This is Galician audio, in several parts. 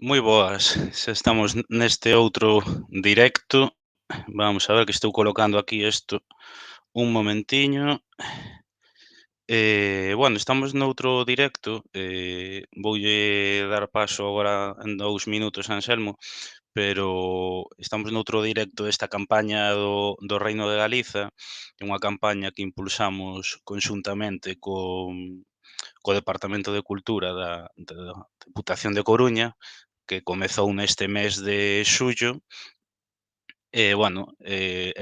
Moi boas, xa estamos neste outro directo. Vamos a ver que estou colocando aquí isto un momentiño. Bueno, estamos noutro directo, voulle dar paso agora en 2 minutos a Anselmo, pero estamos noutro directo desta campaña do Reino de Galiza, é unha campaña que impulsamos conxuntamente co Departamento de Cultura da Deputación de Coruña, que comezou neste mes de xullo. E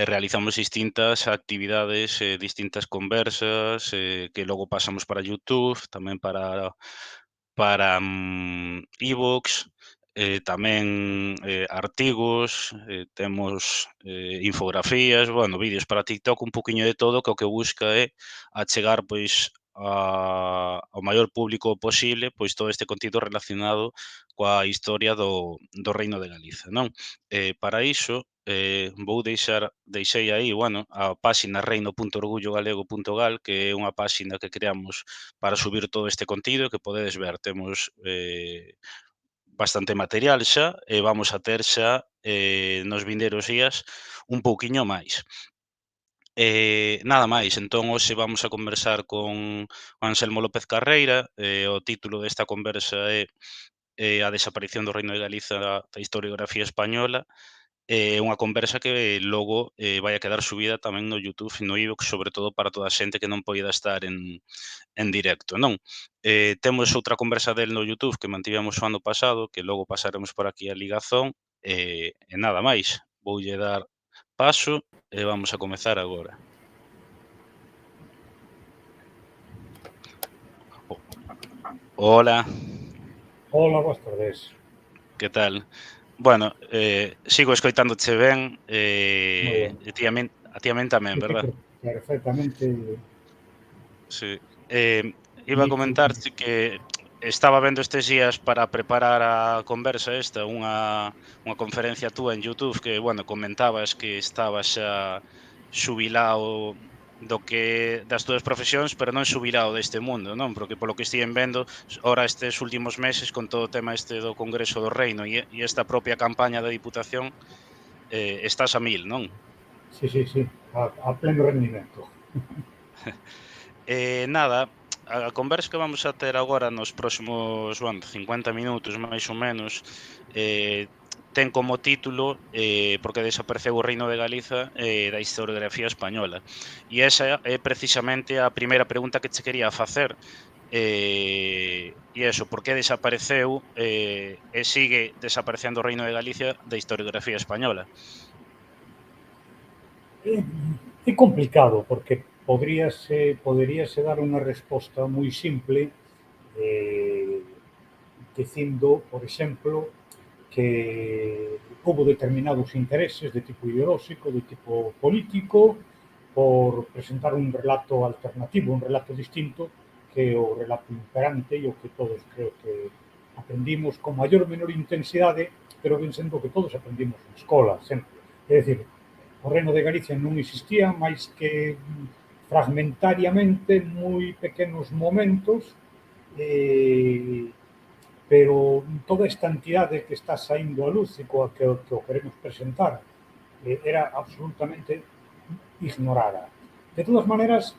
realizamos distintas actividades, distintas conversas, que logo pasamos para YouTube, tamén para iVoox, tamén, artigos, temos, infografías, bueno, vídeos para TikTok, un poquiño de todo, que o que busca é achegar, pois, ao maior público posible, pois, todo este contido relacionado coa historia do Reino de Galiza, non? Para iso, deixei aí, bueno, a páxina reino.orgullogalego.gal, que é unha páxina que creamos para subir todo este contido que podedes ver. Temos bastante material xa e vamos a ter xa nos vindeiros días un pouquiño máis. Nada máis, entón hoxe vamos a conversar con Anselmo López Carreira. O título desta conversa é A desaparición do Reino de Galiza da historiografía española. Unha conversa que logo vai a quedar subida tamén no YouTube e no iVoox, sobre todo para toda a xente que non poida estar en directo, non? Temos outra conversa del no YouTube que mantivemos o ano pasado, que logo pasaremos por aquí a ligazón, e nada máis. Voulle dar paso e vamos a comezar agora. O Hola, Hola, boas tardes. que tal? Bueno, sigo escoitándoche ben, Moi ben. e ti a min tamén, Sí, sí, verdad? perfectamente Sí. Iba a nítido. comentarte que estaba vendo estes días para preparar a conversa esta, unha conferencia túa en YouTube que, bueno, comentabas que estabas xa xubilado das túas profesións, pero non xubilado deste mundo, non? Porque polo que estiven vendo, ora estes últimos meses con todo o tema este do Congreso do Reino e esta propia campaña da Diputación, estás a mil, non? Sí, sí, sí, a pleno rendimento. Nada, a conversa que vamos a ter agora nos próximos, 50 minutos máis ou menos, eh, ten como título Por que desapareceu o Reino de Galiza da historiografía española. E esa é precisamente a primeira pregunta que che quería facer. E eso, por que desapareceu e sigue desaparecendo o Reino de Galicia da historiografía española? É, é complicado porque poderíase dar unha resposta moi simple eh, dicindo, por exemplo, que houve determinados intereses de tipo ideolóxico, de tipo político, por presentar un relato alternativo, un relato distinto que o relato imperante e o que todos creo que aprendimos con maior ou menor intensidade, pero ben sendo que todos aprendimos na escola, sempre. É dicir, o Reino de Galicia non existía máis que fragmentariamente moi pequenos momentos, eh, pero toda esta entidade que está saindo a luz e coa que o queremos presentar era absolutamente ignorada. De todas maneras,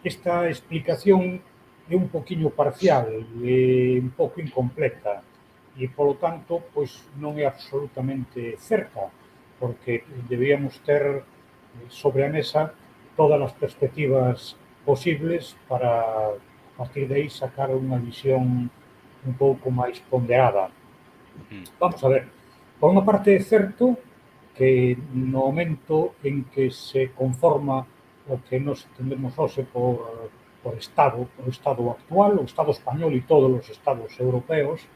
esta explicación é un poquinho parcial, é un pouco incompleta e, polo tanto, pois non é absolutamente certa, porque debíamos ter sobre a mesa todas as perspectivas posibles para, a partir de aí, sacar unha visión un pouco máis ponderada. Mm. Vamos a ver, por unha parte é certo que no momento en que se conforma o que nos entendemos hoxe por Estado actual, o Estado español e todos os Estados europeos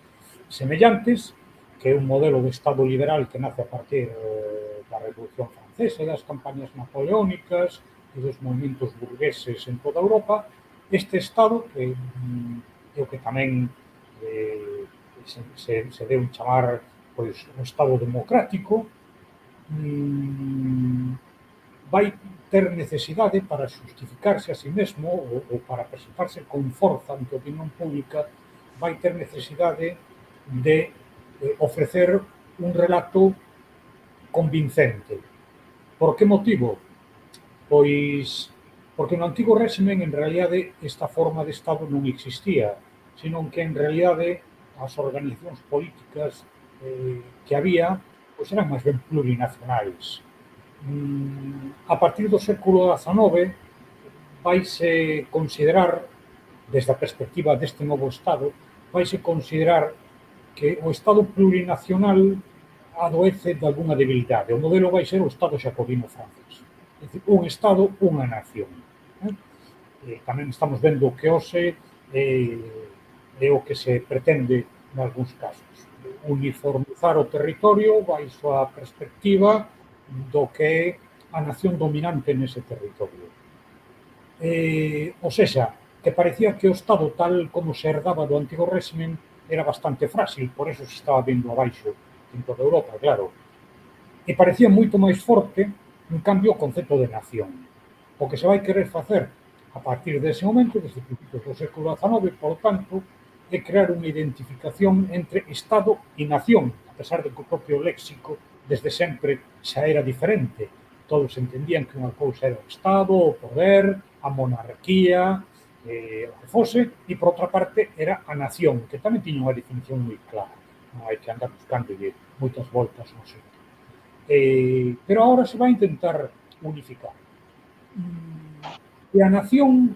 semellantes, que é un modelo de Estado liberal que nace a partir da Revolución Francesa e das campañas napoleónicas e dos movimentos burgueses en toda Europa, este Estado, que é o que tamén eh, se deu chamar pois un Estado democrático, vai ter necesidade para justificarse a sí mesmo ou para presentarse con forza ante a opinión pública, vai ter necesidade de ofrecer un relato convincente. Por que motivo? Pois porque no antigo réximen en realidade esta forma de Estado non existía, senón que en realidade as organizacións políticas que había pois eran máis ben plurinacionais. A partir do século XIX vaise considerar, desde a perspectiva deste novo Estado, vaise considerar que o Estado plurinacional adoece de alguna debilidade. O modelo vai ser o Estado xacobino francés. É dicir, un Estado, unha nación. Tamén estamos vendo que hoxe é o que se pretende en algúns casos. Uniformizar o territorio baixo a perspectiva do que é a nación dominante nese territorio. Ou seja, que parecía que o Estado tal como se herdaba do antigo réximen era bastante frágil, por eso se estaba vendo abaixo en toda Europa, claro. E parecía moito máis forte, en cambio, o concepto de nación. O que se vai querer facer a partir dese momento, desde principios do século XIX, por tanto, é crear unha identificación entre Estado e nación, a pesar de que o propio léxico desde sempre xa era diferente. Todos entendían que unha cousa era o Estado, o poder, a monarquía, o que fose, e por outra parte era a nación, que tamén tiña unha definición moi clara. Non hai que andar buscando moitas voltas no sitio. Pero ahora se vai intentar unificar. E a nación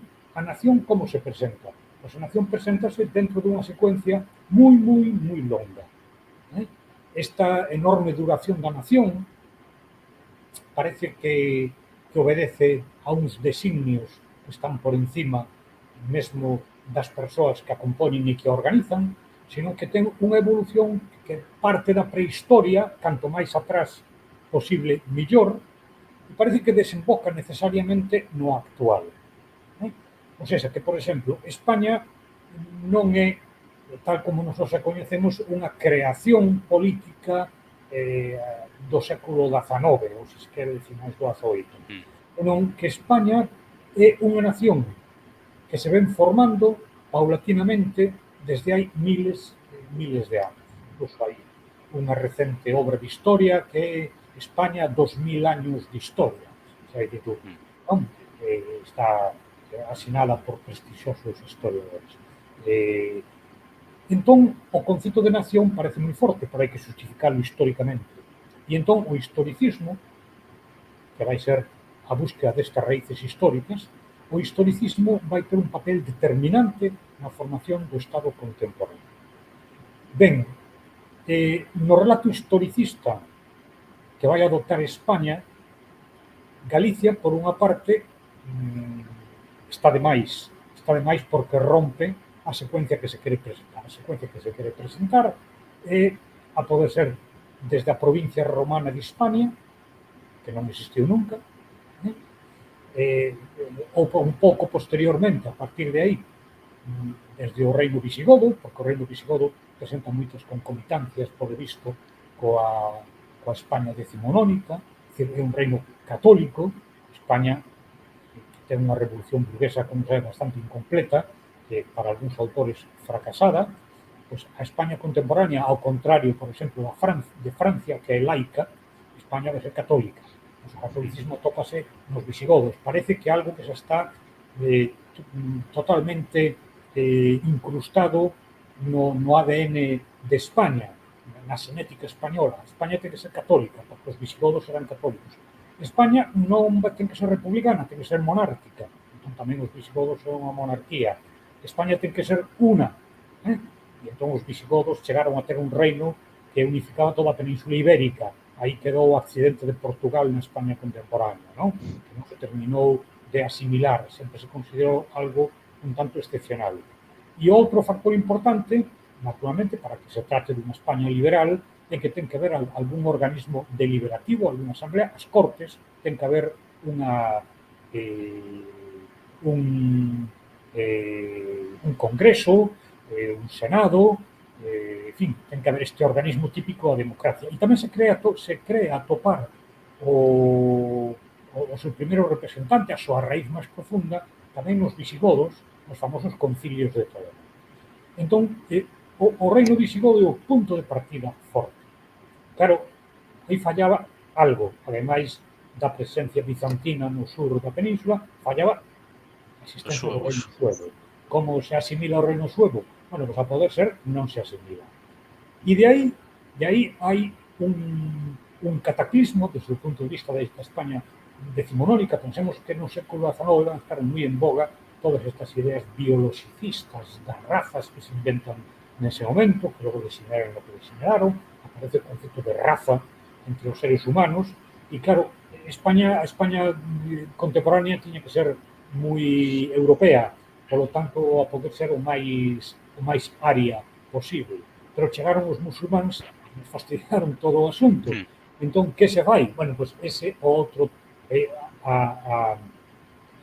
como se presenta? Pois a nación preséntase dentro dunha secuencia moi longa. Esta enorme duración da nación parece que obedece a uns designios que están por encima mesmo das persoas que a compoñen e que a organizan, senón que ten unha evolución que parte da prehistoria, canto máis atrás posible, millor, e parece que desemboca necesariamente no actual. Ou seja, que, por exemplo, España non é, tal como nos a coñecemos, unha creación política do século XIX, ou se quere finais do XVIII, senón que España é unha nación que se ven formando paulatinamente desde hai miles de anos. Incluso hai unha recente obra de historia que é España 2000 años de historia. Xa hai título, non? Está asinada por prestixiosos historiadores. Entón, o concepto de nación parece moi forte, pero hai que justificarlo históricamente. E entón, o historicismo, que vai ser a búsqueda destas raíces históricas, o historicismo vai ter un papel determinante na formación do Estado contemporáneo. Ben, no relato historicista que vai adoptar España, Galicia, por unha parte, está de máis porque rompe a secuencia que se quere presentar. A secuencia que se quere presentar é a poder ser desde a provincia romana de Hispania, que non existiu nunca, ou un pouco posteriormente, a partir de aí, desde o reino visigodo, porque o reino visigodo presenta moitas concomitancias, por visto, coa España decimonónica, é un reino católico. España ten unha revolución burguesa, como sabe, bastante incompleta, que para algúns autores fracasada. Pois a España contemporánea, ao contrario, por exemplo, de Francia, que é laica, España vai ser católica. O catolicismo tópase nos visigodos. Parece que algo que xa está totalmente incrustado no ADN de España, na xenética española. España ten que ser católica, porque os visigodos eran católicos. España non ten que ser republicana, ten que ser monárquica. Entón tamén os visigodos son unha monarquía. España ten que ser unha. E entón os visigodos chegaron a ter un reino que unificaba toda a Península Ibérica. Aí quedou o accidente de Portugal na España contemporánea, non? Que non se terminou de asimilar, sempre se considerou algo un tanto excepcional. E outro factor importante, naturalmente, para que se trate dunha España liberal, é que ten que haber algún organismo deliberativo, algunha asamblea, as Cortes, ten que haber un congreso, un senado, en fin, ten que haber este organismo típico da democracia. E tamén se crea a topar o seu primeiro representante, a súa raíz máis profunda, tamén nos visigodos, os famosos concilios de Toledo. Entón, o reino visigodo é o punto de partida forte. Claro, aí fallaba algo, ademais da presencia bizantina no sur da península, fallaba a Os existencia do reino suevos. suevo. Como se asimila o reino suevo? Bueno, pues a poder ser non se asimila. E de aí hai un cataclismo desde o punto de vista desta España decimonónica. Pensemos que no século XIX van a estar moi en boga todas estas ideas biologicistas das razas que se inventan nese momento, que logo designaron o que designaron, aparece o concepto de raza entre os seres humanos, e claro, a España contemporánea tiña que ser moi europea, polo tanto, a poder ser o máis aria posible. Pero chegaron os musulmáns e nos fastidiaron todo o asunto. Mm. Entón, que se vai? Bueno, pois ese o outro a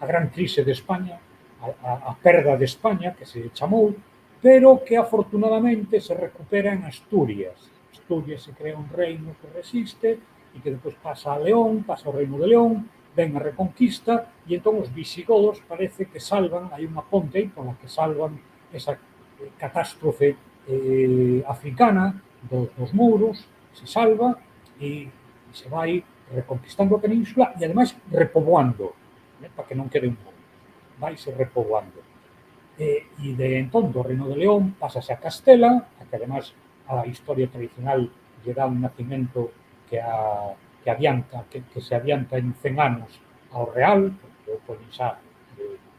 gran crise de España, a perda de España, que se chamou, pero que afortunadamente se recupera en Asturias. Asturias se crea un reino que resiste e que depois pasa a León, pasa ao reino de León, ven a Reconquista e entón os visigodos parece que salvan, hai unha ponte aí pola que salvan esa catástrofe africana dos mouros, se salva e se vai reconquistando a península e ademais repoboando, para que non quede un mundo, vaise repoboando. E de entón do Reino de León pasase a Castela, a que además a historia tradicional lle dá un nacimento que se adianta en 100 anos ao Real, porque o poñen xa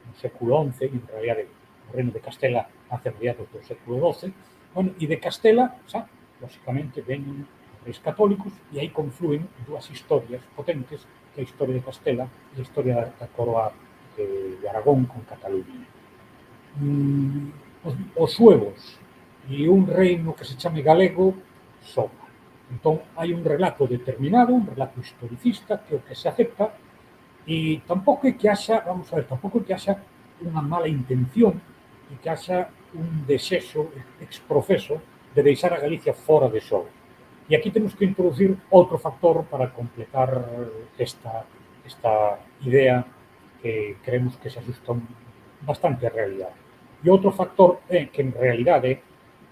no século XI, e en realidad o Reino de Castela nace a mediados do século XII. Bueno, e de Castela, xa, lógicamente, veñen reis católicos e aí confluen dúas historias potentes, que é a historia de Castela e a historia da coroa de Aragón con Cataluña. Os suevos e un reino que se chame galego sobra. Entón, hai un relato determinado, un relato historicista, que é o que se acepta, e tampouco é que haxa, vamos a ver, tampouco é que haxa unha mala intención e que haxa un desexo exprofeso de deixar a Galicia fora de xogo. E aquí temos que introducir outro factor para completar esta idea que creemos que se ajusta bastante á realidade. E outro factor é que, en realidade,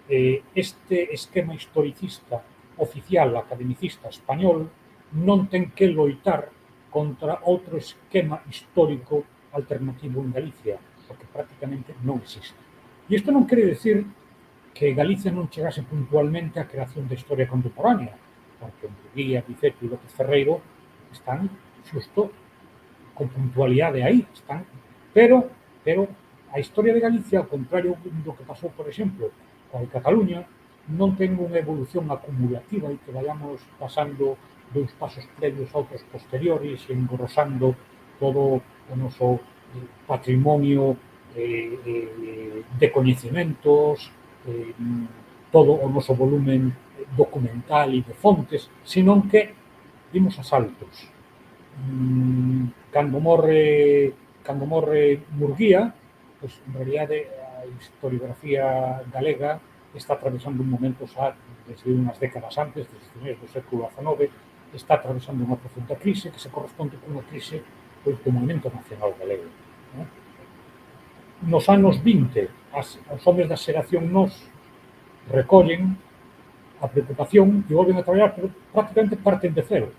este esquema historicista oficial academicista español non ten que loitar contra outro esquema histórico alternativo en Galicia, porque prácticamente non existe. E isto non quere decir que Galicia non chegase puntualmente á creación da historia contemporánea, porque Murguía, Biceto e López Ferreiro están xusto con puntualidade aí, pero a historia de Galicia, ao contrario do que pasou, por exemplo, con Cataluña, non ten unha evolución acumulativa e que vayamos pasando dos pasos previos a outros posteriores e engrosando todo o noso patrimonio de coñecementos, todo o noso volumen documental e de fontes, senón que vimos a saltos. Cando morre Murguía, pois en realidade a historiografía galega está atravesando un momento xa desde unhas décadas antes, desde finais do século XIX, está atravesando unha profunda crise que se corresponde con unha crise pois, do movimento nacional galego. Nos anos 20, os homes da xeración Nós recollen a preocupación e volven a traballar, pero prácticamente parten de cero,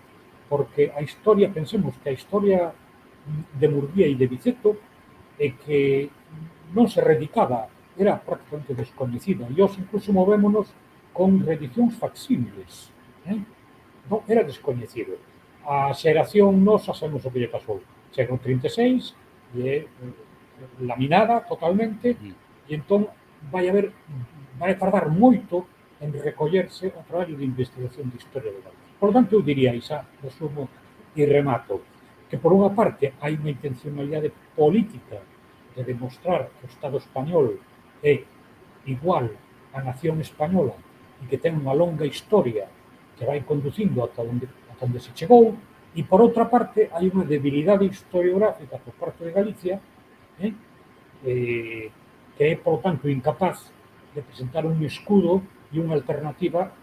porque a historia, pensemos que a historia de Murguía e de Biceto é que non se reeditaba, era prácticamente descoñecida, e hoxe incluso movémonos con reedicións facsímiles. Non era descoñecido. A xeración nosa sabemos o que lle pasou. Chega o 36 e é laminada totalmente e entón vai tardar moito en recollerse o traballo de investigación de historia de Galicia. Por lo tanto, eu diría, xa resumo e remato, que por unha parte hai unha intencionalidade política de demostrar que o Estado español é igual á nación española e que ten unha longa historia que vai conducindo ata onde se chegou, e por outra parte hai unha debilidade historiográfica por parte de Galicia que é, por tanto, incapaz de presentar un escudo e unha alternativa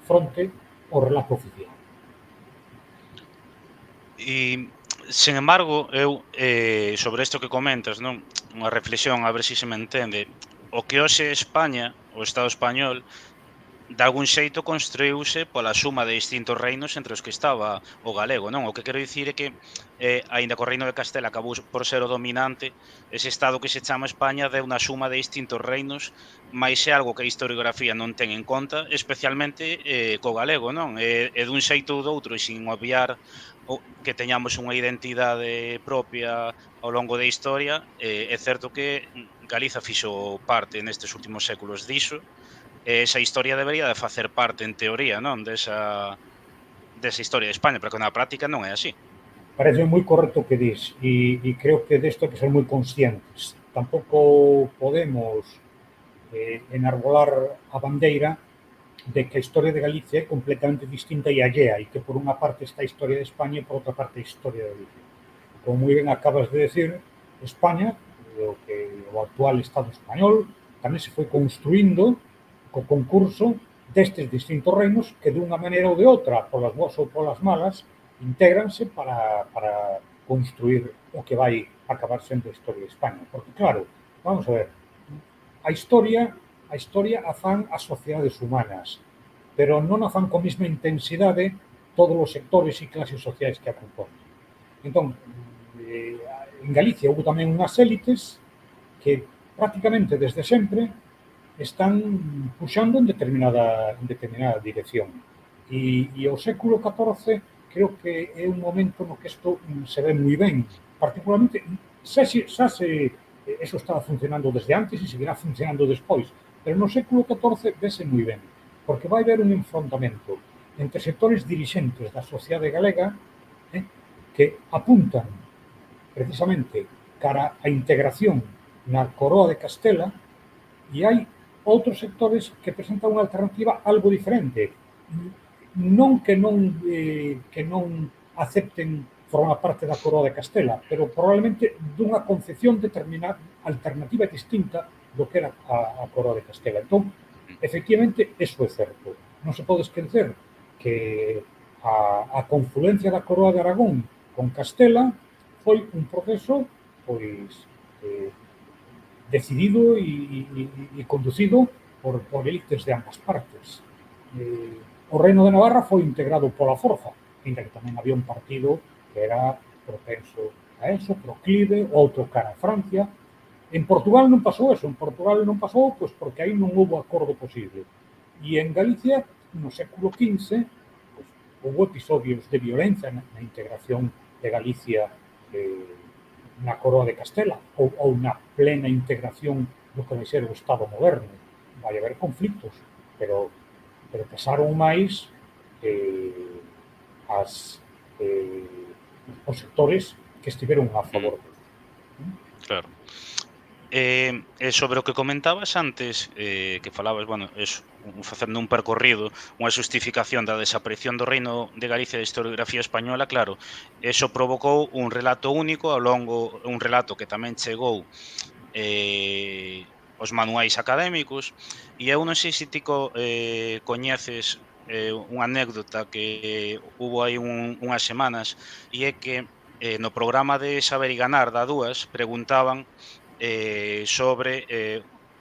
fronte ao relato oficial. E, sen embargo, eu, sobre isto que comentas, non, unha reflexión, a ver se me entende. O que hoxe España, o Estado español de algún xeito construíuse pola suma de distintos reinos entre os que estaba o galego, non? O que quero dicir é que, aínda que o reino de Castela acabou por ser o dominante, ese estado que se chama España deu unha suma de distintos reinos, mais é algo que a historiografía non ten en conta, especialmente co galego, non? E dun xeito ou doutro, e sin obviar que teñamos unha identidade propia ao longo da historia, é certo que Galiza fixo parte nestes últimos séculos diso, esa historia debería de facer parte, en teoría, non, desa historia de España, pero que na práctica non é así. Parece moi correcto o que dis e creo que desto hai que ser moi conscientes. Tampouco podemos enarbolar a bandeira de que a historia de Galicia é completamente distinta e allea e que por unha parte está a historia de España e por outra parte a historia de Galicia. Como moi ben acabas de decir, España, o actual Estado español, tamén se foi construindo co concurso destes distintos reinos que dunha maneira ou de outra, polas boas ou polas malas, intégranse para construir o que vai acabar sendo a historia de España. Porque, claro, vamos a ver, a historia a fan as sociedades humanas, pero non a fan con mesma intensidade todos os sectores e clases sociais que a componen. Entón, en Galicia houve tamén unhas élites que prácticamente desde sempre están puxando en determinada dirección. E o século XIV creo que é un momento no que isto se ve moi ben. Particularmente, eso estaba funcionando desde antes e seguirá funcionando despois, pero no século XIV vese moi ben, porque vai haber un enfrontamento entre sectores dirixentes da sociedade galega que apuntan precisamente cara á integración na coroa de Castela e hai outros sectores que presentan unha alternativa algo diferente. Non que non acepten formar parte da coroa de Castela, pero probablemente dunha concepción determinada, alternativa e distinta do que era a coroa de Castela. Entón, efectivamente, eso é certo. Non se pode esquecer que a confluencia da coroa de Aragón con Castela foi un proceso pois decidido e conducido por élites de ambas partes. O reino de Navarra foi integrado pola forza, ainda que tamén había un partido que era propenso a eso, proclive, outro cara a Francia. En Portugal non pasou eso, en Portugal non pasou pois porque aí non houve acordo posible. E en Galicia, no século XV, pois, houve episodios de violencia na integración de Galicia na coroa de Castela ou na plena integración do que vai ser o Estado moderno. Vai haber conflictos, pero pesaron máis os sectores que estiveron a favor disso. Claro. E sobre o que comentabas antes, que falabas, bueno, facendo un percorrido, unha xustificación da desaparición do Reino de Galicia da historiografía española, claro, eso provocou un relato único ao longo, un relato que tamén chegou os manuais académicos, e eu non sei se ti coñeces unha anécdota que hubo aí unhas semanas, e é que no programa de Saber e Ganar da Dúas preguntaban sobre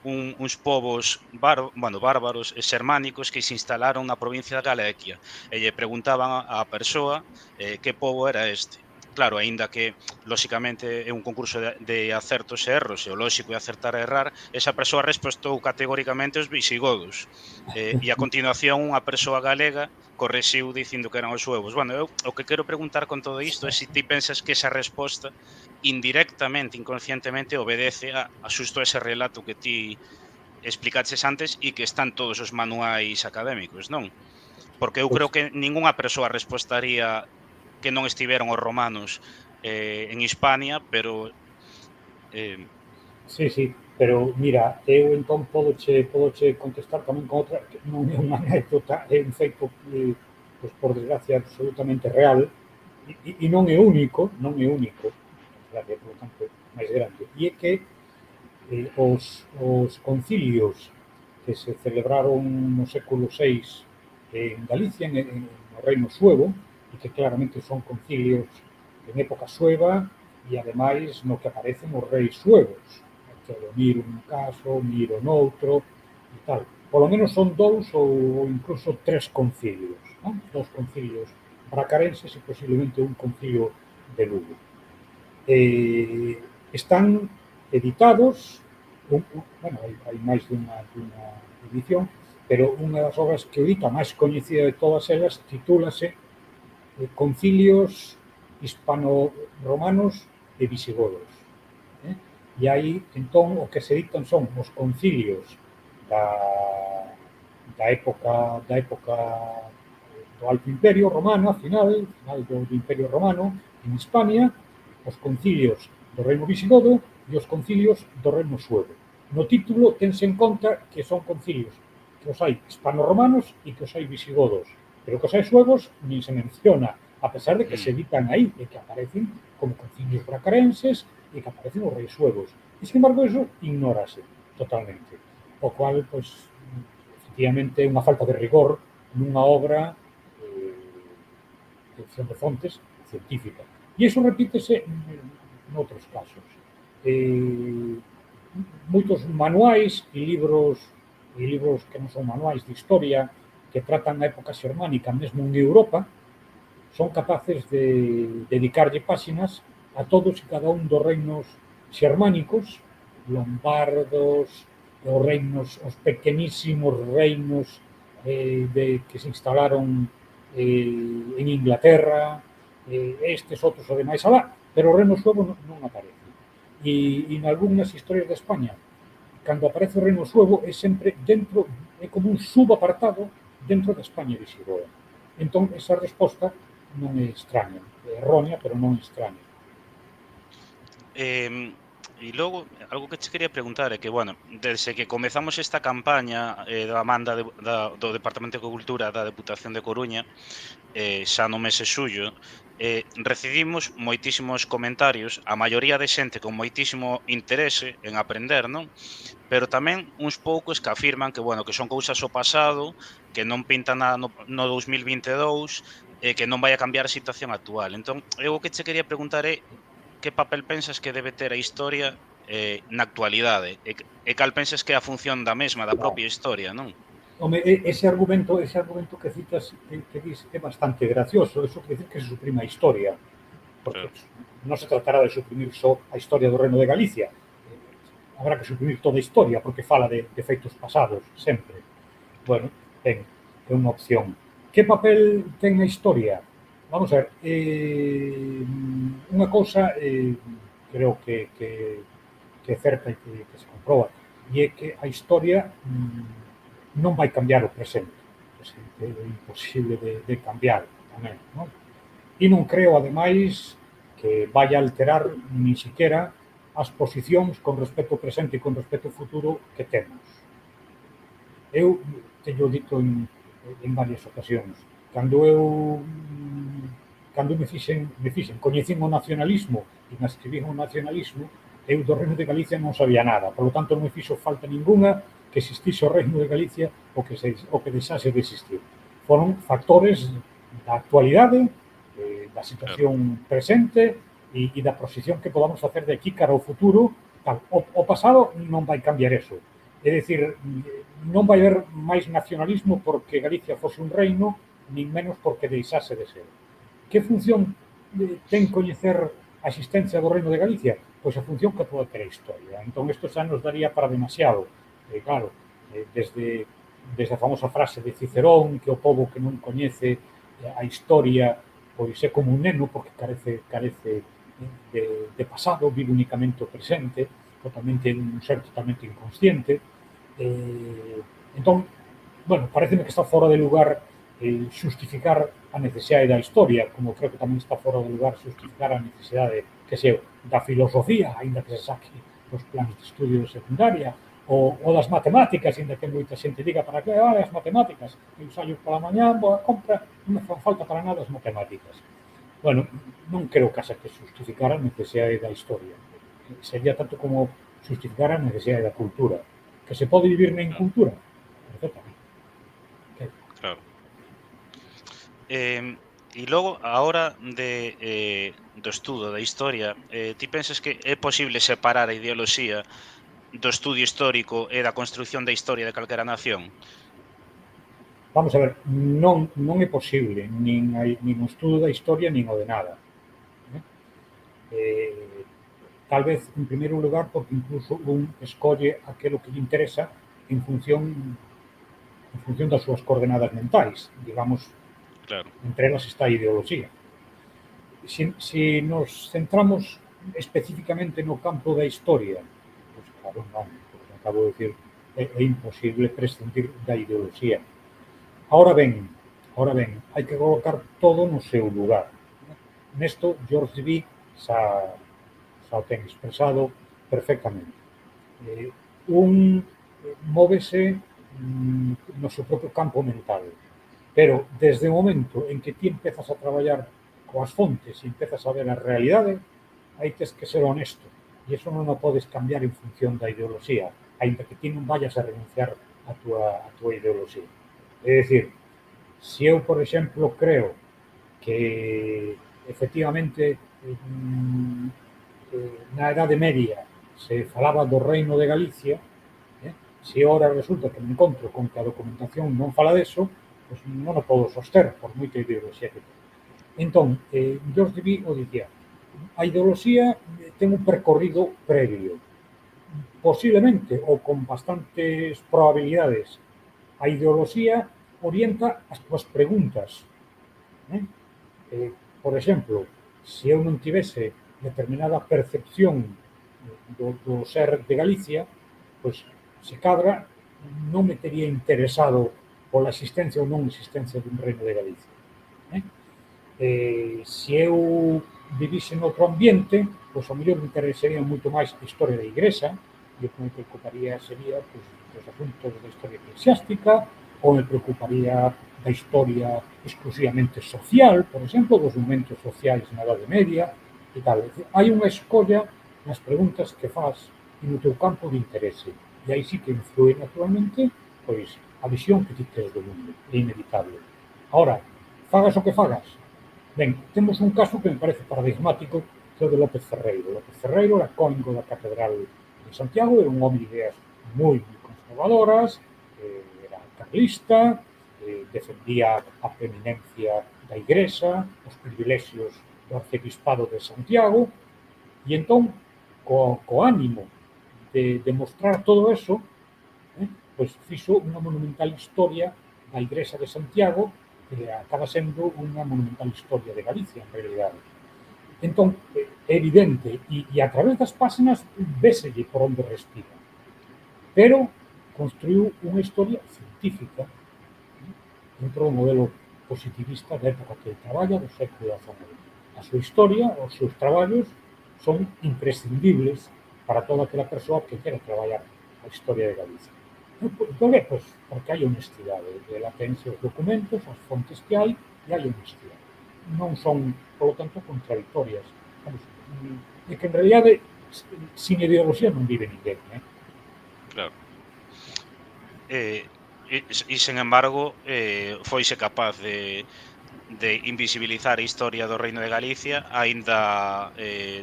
uns povos bárbaros e xermánicos que se instalaron na provincia de Galicia, e lle preguntaban á persoa que pobo era este. Claro, aínda que lóxicamente é un concurso de acertos e erros, e o lóxico é acertar e errar, esa persoa respostou categóricamente os visigodos. E a continuación unha persoa galega correxiu dicindo que eran os suevos. Bueno, eu o que quero preguntar con todo isto é se ti pensas que esa resposta indirectamente, inconscientemente, obedece a xusto ese relato que ti explicaches antes e que están todos os manuais académicos, non? Porque eu creo Pois, que ningunha persoa respostaría que non estiveron os romanos en Hispania, pero sí, pero mira, eu entón podoche contestar tamén con outra, que non é unha anécdota, é un feito, pois, por desgracia, absolutamente real, e non é único, por desgracia, por tanto, máis grande, e é que os concilios que se celebraron no século VI en Galicia, no reino suevo, e que claramente son concilios en época sueva e ademais no que aparecen os reis suevos, Teodomiro nun caso, Miro noutro, e tal. Polo menos son 2 ou incluso 3 concilios, non? 2 concilios bracarenses e posiblemente un concilio de Lugo. Están editados, bueno, hai máis dunha edición, pero unha das obras que edita máis coñecida de todas elas titúlase Concilios hispano-romanos e visigodos. E aí, entón, o que se editan son os concilios da, da época do Alto Imperio Romano, final do Imperio Romano, en Hispania, os concilios do Reino Visigodo e os concilios do Reino Suevo. No título tense en conta que son concilios que os hai hispano-romanos e que os hai visigodos, pero que os hai suevos nin se menciona, a pesar de que se editan aí e que aparecen como concilios bracarenses e que aparecen os reis suevos. E, sin embargo, iso ignórase totalmente. O cual, pois, efectivamente, é unha falta de rigor nunha obra de fontes científica. E iso repítese noutros casos. Moitos manuais e libros que non son manuais de historia que tratan a época xermánica mesmo en Europa son capaces de dedicarlle páxinas a todos e cada un dos reinos xermánicos, lombardos, os pequenísimos reinos que se instalaron en Inglaterra, estes outros o demais alá, pero o reino suevo non aparece. E en algunhas historias de España, cando aparece o reino suevo, é sempre dentro, é como un subapartado dentro da España visigoda. Entón, esa resposta non é extraña, é errónea, pero non é extraña. E logo, algo que che quería preguntar é que, bueno, desde que comezamos esta campaña da manda do Departamento de Cultura da Deputación de Coruña, xa no mes de xullo, recibimos moitísimos comentarios, a maioría de xente con moitísimo interese en aprender, non? Pero tamén uns poucos que afirman que, bueno, que son cousas do pasado, que non pinta nada no 2022, que non vai a cambiar a situación actual. Entón, eu o que che quería preguntar é que papel pensas que debe ter a historia na actualidade e cal pensas que é a función da mesma, da Claro. propia historia, non? Home, ese argumento que citas, que dis, é bastante gracioso. Eso quer decir que se suprime a historia, porque Claro. non se tratará de suprimir só a historia do Reino de Galicia. Habrá que suprimir toda a historia, porque fala de feitos pasados, sempre. Bueno, ten, é unha opción. Que papel ten a historia? Vamos a ver, unha cousa creo que é certa e que se comproba, e é que a historia non vai cambiar o presente. O presente é imposible de cambiar tamén, non? E non creo, ademais, que vai a alterar ni siquiera as posicións con respecto ao presente e con respecto ao futuro que temos. Eu teño dito en varias ocasións, cando coñecín o nacionalismo e me escribín o nacionalismo, eu do Reino de Galicia non sabía nada, polo tanto non me fixo falta ninguna que existise o Reino de Galicia o que deixase de existir. Foron factores da actualidade, da situación presente e da posición que podamos facer de aquí cara ao futuro. O pasado non vai cambiar eso. É dicir, non vai haber máis nacionalismo porque Galicia fose un reino, nin menos porque deixase de ser. Que función ten coñecer a existencia do Reino de Galicia? Pois a función que pode ter a historia. Entón, isto xa nos daría para demasiado. Claro, desde a famosa frase de Cicerón, que o pobo que non coñece a historia pois é como un neno porque carece de pasado, vive únicamente o presente, totalmente un ser totalmente inconsciente. Entón, bueno, pareceme que está fora de lugar xustificar a necesidade da historia, como creo que tamén está fora de lugar xustificar a necesidade que se da filosofía, aínda que se saque os planos de estudio de secundaria, ou das matemáticas, aínda que moita xente diga para que as matemáticas, eu saio pola mañá, vou a compra, non me fan falta para nada as matemáticas. Bueno, non creo que haxa que justificar a necesidade da historia. Sería tanto como justificar a necesidade da cultura. Que se pode vivir na incultura? Perfectamente. Claro. E logo, a hora do estudo da historia, ti pensas que é posible separar a ideoloxía do estudio histórico e da construción da historia de calquera nación? Vamos a ver, non é posible nin o estudo da historia nin o de nada. Tal vez, en primeiro lugar, porque incluso un escolle aquilo que lle interesa en función das súas coordenadas mentais. Digamos, Claro, entre elas está a ideoloxía. Si nos centramos específicamente no campo da historia, pois claro, non, porque acabo de decir, é imposible prescindir da ideoloxía. Ahora ben, hai que colocar todo no seu lugar. Nesto, George Debye xa o ten expresado perfectamente. Un móvese no seu propio campo mental, pero desde o momento en que ti empezas a traballar coas fontes e empezas a ver a realidade, aí tes que ser honesto. E iso non o podes cambiar en función da ideoloxía, aínda que ti non vayas a renunciar a túa ideoloxía. É dicir, se eu, por exemplo, creo que efectivamente na Edade Media se falaba do Reino de Galicia, se ora resulta que me encontro con que a documentación non fala deso, pois non o podo soster, por moita ideoloxía que ten. Entón, George Debye o dicía, a ideoloxía ten un percorrido previo. Posiblemente, ou con bastantes probabilidades, a ideoloxía orienta as túas preguntas. Eh? Por exemplo, se eu non tivese determinada percepción do ser de Galicia, pois se cadra non me tería interesado pola existencia ou non existencia dun reino de Galicia. Se eu vivise noutro ambiente, pois ao mellor me interesaría moito máis a historia da Igrexa, e o que me preocuparía sería pois, os asuntos da historia eclesiástica, ou me preocuparía da historia exclusivamente social, por exemplo, dos momentos sociais na Edade Media, e tal. Hai unha escolla nas preguntas que faz e no teu campo de interese. E aí sí que influe naturalmente pois, a visión que ti tens do mundo. É inevitable. Ahora, fagas o que fagas. Ben, temos un caso que me parece paradigmático, que é o de López Ferreiro. López Ferreiro era cónigo da Catedral de Santiago, era un home de ideas moi conservadoras, era carlista, defendía a preeminencia da Igrexa, os privilexios do arcebispado de Santiago, e entón, co ánimo de demostrar todo eso, pois fixo unha monumental historia da Igrexa de Santiago que acaba sendo unha monumental historia de Galicia, en realidade. Entón, é evidente, e a través das páxinas véselle por onde respira. Pero construiu unha historia científica dentro do modelo positivista da época que traballa do século XIX. A súa historia, os seus traballos, son imprescindibles para toda aquela persoa que quere traballar a historia de Galicia. Por que? Pois porque hai honestidade. Ela ten os documentos, as fontes que hai, e hai honestidade. Non son, polo tanto, contradictorias. E que en realidade, sin ideoloxía non vive ninguén. claro. Sen embargo, foise capaz de invisibilizar a historia do Reino de Galicia, aínda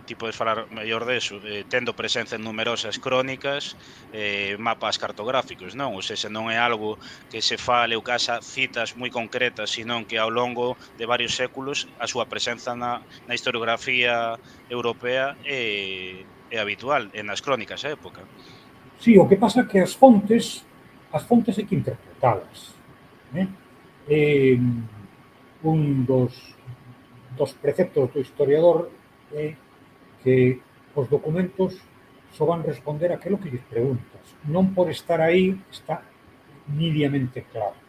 ti podes falar mellor deso, tendo presenza en numerosas crónicas, mapas cartográficos, non? Ou seja, non é algo que se fale ou que haxa citas moi concretas, senón que ao longo de varios séculos a súa presenza na historiografía europea é habitual, e nas crónicas da época. Sí, o que pasa é que as fontes hai que interpretalas. Eh? Eh, un dos preceptos do historiador é que os documentos só van responder aquilo que lles preguntas. Non por estar aí está nidiamente claro.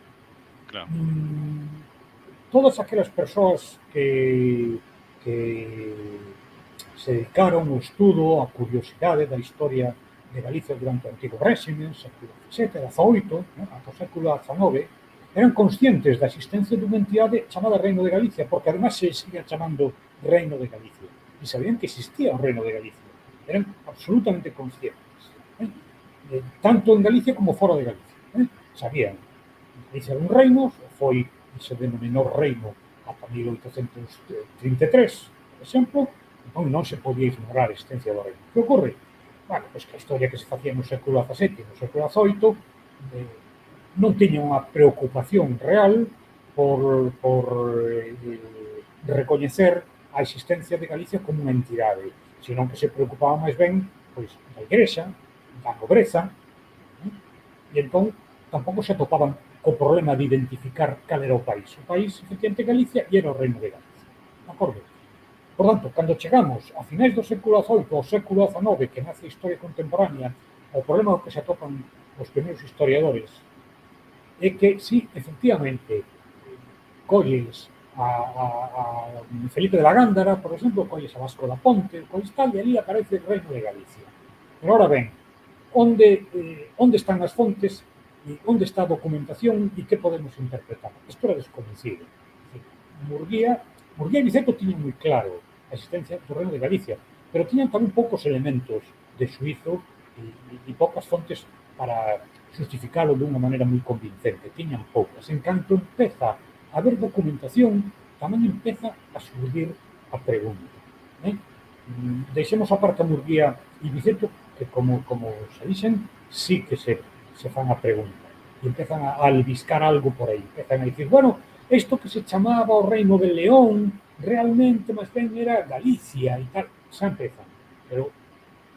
Claro. Todas aquelas persoas que se dedicaron ao estudo, á curiosidade da historia de Galicia durante o antigo réxime, século XVII, XVIII, ata o século XIX, eran conscientes da existencia dunha entidade chamada Reino de Galicia, porque además se seguía chamando Reino de Galicia. E sabían que existía o Reino de Galicia. Eran absolutamente conscientes. Tanto en Galicia como fora de Galicia. Sabían. Galicia era un reino, foi e se denominou reino ata 1833, por exemplo, entón non se podía ignorar a existencia do reino. Que ocorre? bueno, pois que a historia que se facía no século XVII e no século XVIII non tiña unha preocupación real por recoñecer a existencia de Galicia como unha entidade, senón que se preocupaba máis ben pois, da Igrexa, da nobreza, e entón tampouco se atopaban co problema de identificar cal era o país. O país, efectivamente, Galicia e era o Reino de Galicia. De acordo? Por tanto, cando chegamos a finais do século XVIII ao século XIX, que nace a historia contemporánea, o problema que se atopan os primeiros historiadores é que, sí, efectivamente, colles a Felipe de la Gándara, por exemplo, colles a Vasco da Ponte, colles tal, e ali aparece o Reino de Galicia. Pero ahora ben, onde están as fontes e onde está a documentación e que podemos interpretar? Isto era desconocido. Murguía e Viceto tiñan moi claro a existencia do Reino de Galicia, pero tiñan tamén poucos elementos de xuizo e poucas fontes para justificalo dunha maneira moi convincente. Tiñan poucas. En canto empeza a haber documentación, tamén empeza a surgir a pregunta. Deixemos aparte a Murguía e Viceto, que como se dixen, sí que se fan a pregunta. E empezan a albiscar algo por aí. Empezan a dicir, bueno, isto que se chamaba o Reino de León, realmente máis ben era Galicia e tal. Xa empezan. Pero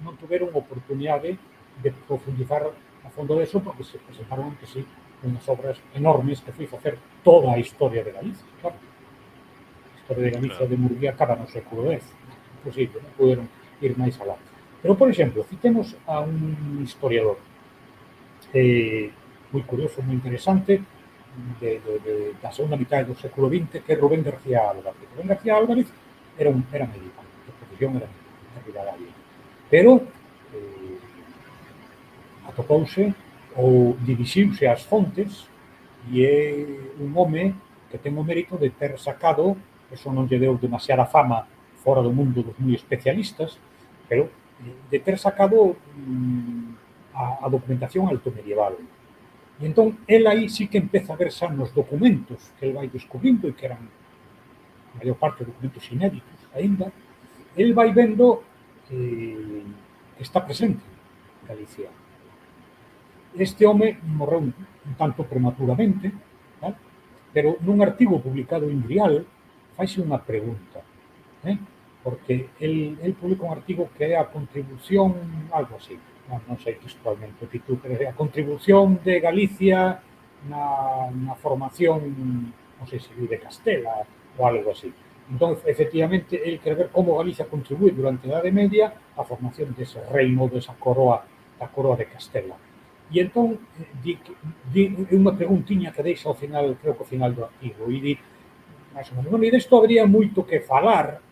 non tuveron oportunidade de profundizar a fondo deso porque se presentaron que sí unhas obras enormes que foi facer toda a historia de Galicia, claro. A historia de Galicia Claro. de Murguía acaba no século X. Imposible, non puderon ir máis alá. Pero, por exemplo, citemos a un historiador moi curioso, moi interesante, da segunda mitad do século XX, que é Rubén García Álvarez. Rubén García Álvarez era médico, de profesión era médico, de Ribadavia. Pero atopouse ou dirixiuse ás fontes e é un home que ten o mérito de ter sacado, eso non lle deu demasiada fama fora do mundo dos moi especialistas, pero de ter sacado a documentación altomedieval. E entón, el aí sí que empeza a ver xa nos documentos que el vai descubrindo e que eran a maior parte de documentos inéditos aínda, el vai vendo que está presente en Galicia. Este home morreu un tanto prematuramente, ¿vale? Pero nun artigo publicado en Grial faise unha pregunta, porque el publica un artigo que é a contribución, algo así, non sei textualmente o título, pero é a contribución de Galicia na formación, non sei se de Castela ou algo así. Entón, efectivamente, el quere ver como Galicia contribúe durante a Idade Media á formación dese reino, desa coroa, da coroa de Castela. E entón, é unha preguntiña que deixa ao final, creo que ao final do artigo, e di, máis ou menos, bueno, e desto habría moito que falar,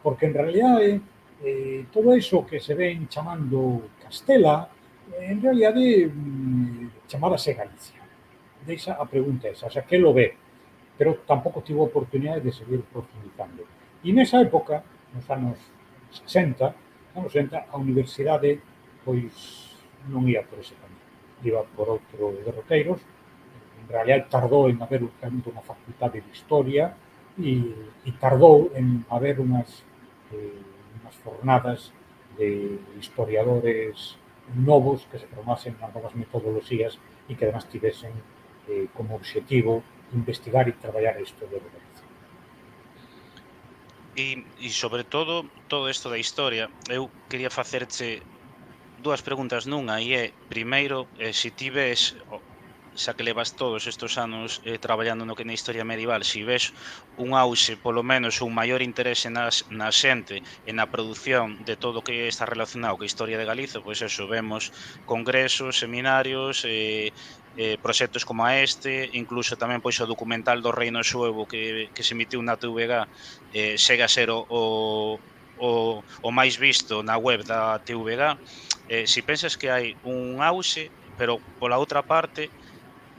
porque en realidade todo iso que se ven chamando Castela, en realidade chamábase Galicia. Deixa a pregunta esa, o sea, que lo ve, pero tampouco tivo oportunidade de seguir profundizando. E nesa época, nos anos 60, a universidade, pois, non ia por ese camiño, iba por outro derroteiros. En realidad tardou en haber realmente unha facultade de historia e tardou en haber unhas jornadas de historiadores novos que se formasen nas novas metodoloxías e que además tivesen como objetivo investigar e traballar a historia de Galicia. E sobre todo isto da historia, eu quería facerche dúas preguntas nunha, e é, primeiro, se ti ves, xa que levas todos estes anos traballando no que na historia medieval, se ves un auxe, polo menos un maior interese na xente e na produción de todo o que está relacionado coa historia de Galicia, pois eso, vemos congresos, seminarios, proxectos como este, incluso tamén pois o documental do Reino Suevo que se emitiu na TVG, chega a ser o máis visto na web da TVG. Se pensas que hai un auxe, pero pola outra parte,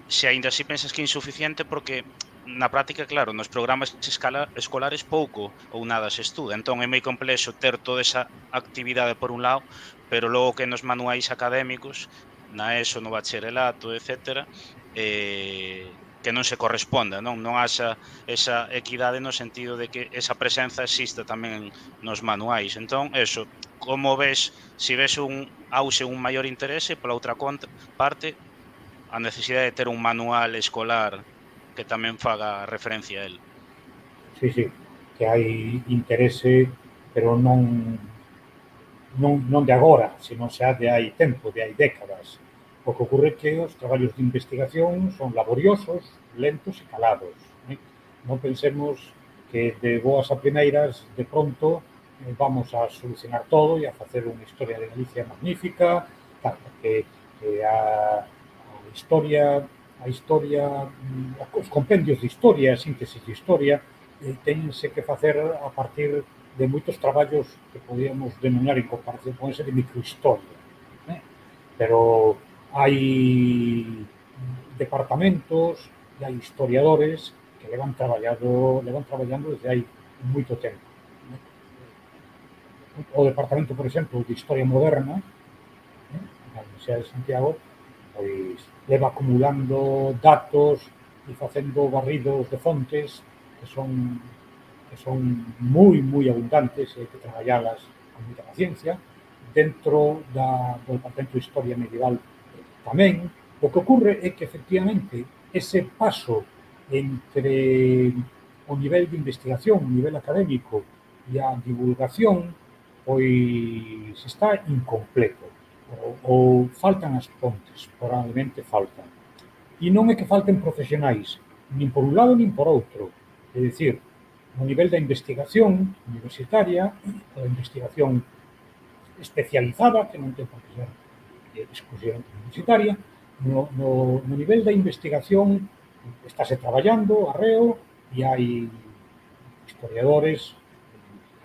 se aínda así pensas que é insuficiente porque na práctica, claro, nos programas escolares pouco ou nada se estuda, entón é moi complexo ter toda esa actividade por un lado, pero logo que nos manuais académicos, na ESO, no bacharelato, etcétera, que non se corresponda, non haxa esa equidade no sentido de que esa presenza exista tamén nos manuais. Entón, eso, como ves, se ves un auxe, un maior interese, pola outra parte, a necesidade de ter un manual escolar que tamén faga referencia a el. Sí, sí, que hai interese, pero non de agora, sino xa de hai tempo, de hai décadas. O que ocorre é que os traballos de investigación son laboriosos, lentos e calados. Non pensemos que de boas a primeiras, de pronto, vamos a solucionar todo e a facer unha historia de Galicia magnífica, tal, porque a historia, os compendios de historia, a síntesis de historia, tense que facer a partir de moitos traballos que podíamos denominar en comparación con ese de microhistoria. Eh? Pero hai departamentos e hai historiadores que levan traballando desde hai moito tempo. O departamento, por exemplo, de Historia Moderna, na Universidade de Santiago, pois leva acumulando datos e facendo barridos de fontes que son moi abundantes e hai que traballalas con moita paciencia. Dentro do Departamento de Historia Medieval tamén. O que ocorre é que, efectivamente, ese paso entre o nivel de investigación, o nivel académico e a divulgación, pois está incompleto. Ou faltan as pontes, probablemente faltan. E non é que falten profesionais, nin por un lado nin por outro. É dicir, no nivel da investigación universitaria, da investigación especializada, que non ten por que ser exclusivamente universitaria, no nivel da investigación estáse traballando arreo e hai historiadores,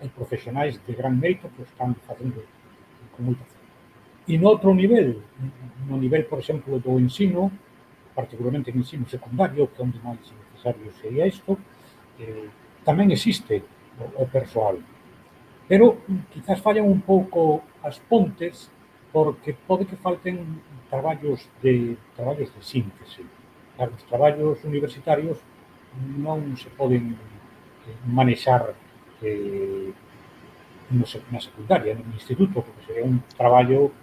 hai profesionais de gran mérito que o están facendo con moita fe. E no outro nivel, no nivel, por exemplo, do ensino, particularmente en ensino secundario, que é onde máis necesario sería isto, tamén existe o persoal. Pero quizás fallan un pouco as pontes porque pode que falten traballos de síntese. Claro, os traballos universitarios non se poden manexar na secundaria, no instituto, porque sería un traballo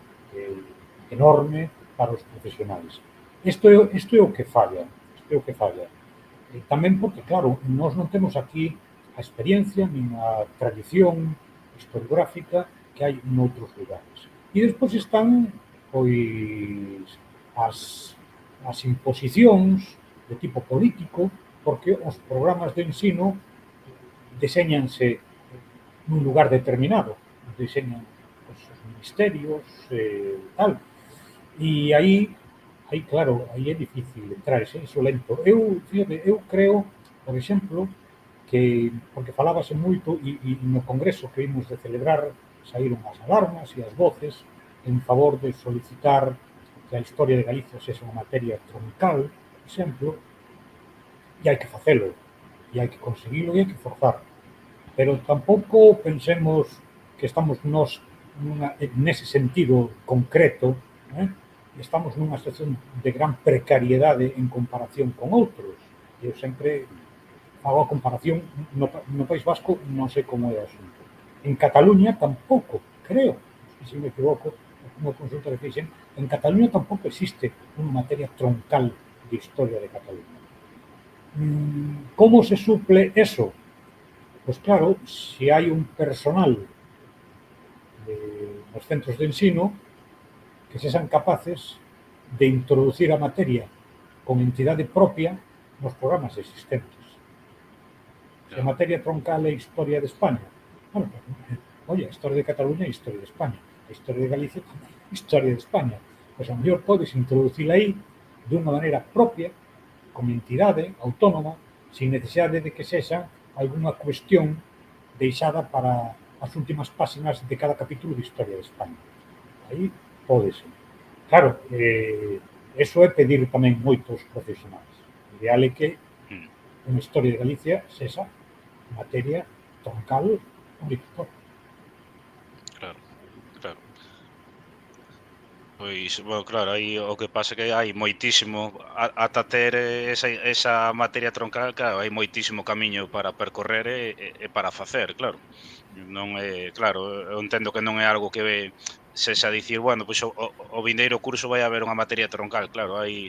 enorme para os profesionais. Isto é o que falla. Isto é o que falla. Tamén porque, claro, nós non temos aquí a experiencia nin a tradición historiográfica que hai noutros lugares. E despois están, pois, as imposicións de tipo político, porque os programas de ensino deseñanse nun lugar determinado, deseñan os ministerios, tal. E aí, claro, aí é difícil entrar, iso lento. Eu creo, por exemplo, que, porque falábase moito, e no congreso que vimos de celebrar, saíron as alarmas e as voces en favor de solicitar que a historia de Galicia sexa unha materia troncal, por exemplo, e hai que facelo, e hai que conseguilo, e hai que forzar. Pero tampouco pensemos que estamos nós nese sentido concreto, estamos nunha situación de gran precariedade en comparación con outros. Eu sempre fago a comparación no País Vasco, non sei como é o asunto. En Cataluña tampouco, creo, se me equivoco, como consulta de fixen, en Cataluña tampouco existe unha materia troncal de historia de Cataluña. Como se suple eso? Pois claro, se hai un personal nos centros de ensino que sexan capaces de introducir a materia con entidade propia nos programas existentes. Se a materia troncal é Historia de España, bueno, pues, Historia de Cataluña e Historia de España. A Historia de Galicia tamén Historia de España. Pois a mellor podes introducila aí dunha maneira propia, con entidade autónoma, sin necesidade de que sexa algunha cuestión deixada para as últimas páxinas de cada capítulo de Historia de España. Aí pódese. Claro, eso é pedir tamén moitos profesionais. O ideal é que unha historia de Galicia sexa materia troncal obrigatoria. Claro, claro. Pois, bueno, claro, aí o que pasa é que hai moitísimo ata ter esa materia troncal, claro, hai moitísimo camiño para percorrer e para facer, claro. Non é, claro, eu entendo que non é algo que sexa dicir, bueno, pois o vindeiro curso vai haber unha materia troncal, claro, hai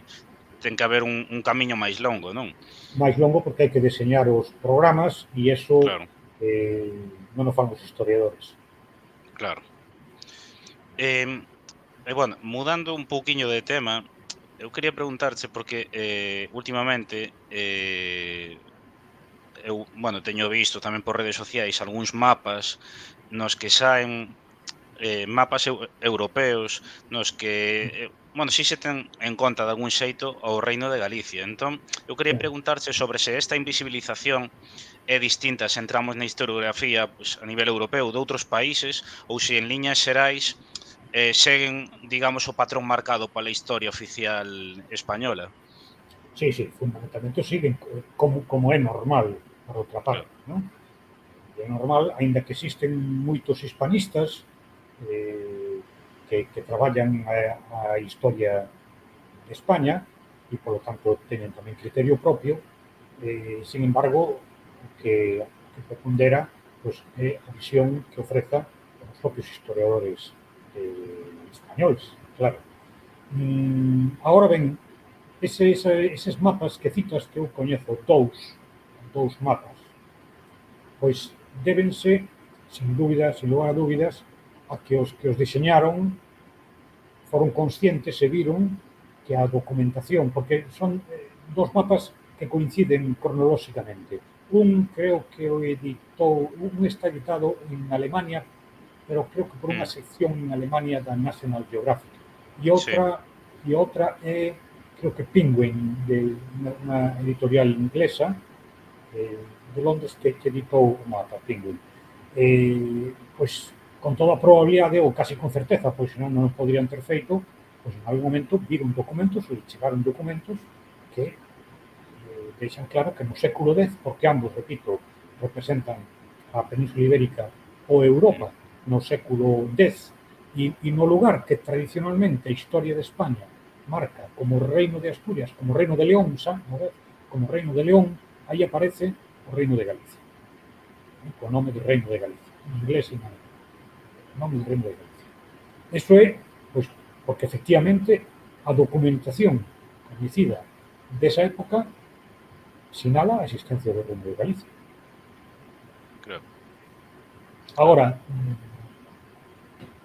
ten que haber un camiño máis longo, non? Máis longo porque hai que deseñar os programas e eso Claro, non o fan os historiadores. claro. Bueno, mudando un pouquiño de tema, eu quería preguntarche porque últimamente eu, bueno, teño visto tamén por redes sociais algúns mapas nos que saen mapas europeos nos que, bueno, si se ten en conta de algún xeito ao Reino de Galicia. Entón, eu quería preguntarche sobre se esta invisibilización é distinta se entramos na historiografía, pois, a nivel europeu de outros países ou se en liñas xerais seguen, digamos, o patrón marcado pola historia oficial española. Sí, sí, fundamentalmente siguen como é normal, por outra Claro, parte, non? É normal, aínda que existen moitos hispanistas que traballan a historia de España e, polo tanto, teñen tamén criterio propio, sin embargo, o que prepondera pues, é a visión que ofreza os propios historiadores españoles, claro. Ahora ben, eses mapas que citas que eu coñezo, dous mapas, pois débense, sin dúbida, sin lugar a dúbidas, a que os diseñaron foron conscientes e viron que a documentación, porque son dos mapas que coinciden cronolóxicamente. Un creo que o editou, un está editado en Alemania, pero creo que por unha mm, sección en Alemania da National Geographic. E sí, outra é, creo que Penguin, de unha editorial inglesa, de Londres, que editou o mapa Penguin. Pois, con toda a probabilidade, ou casi con certeza, pois senón non o poderían ter feito, pois en algún momento viron documentos, ou chegaron documentos que deixan claro que no século X, porque ambos, repito, representan a Península Ibérica ou mm, Europa no século X, e no lugar que tradicionalmente a historia de España marca como Reino de Asturias, como Reino de León, como Reino de León, aí aparece o Reino de Galicia, co nome do Reino de Galicia, en inglés e en alemán, o nome do Reino de Galicia. Eso é, pois, porque efectivamente a documentación coñecida desa época sinala a existencia do Reino de Galicia. claro, claro. Agora,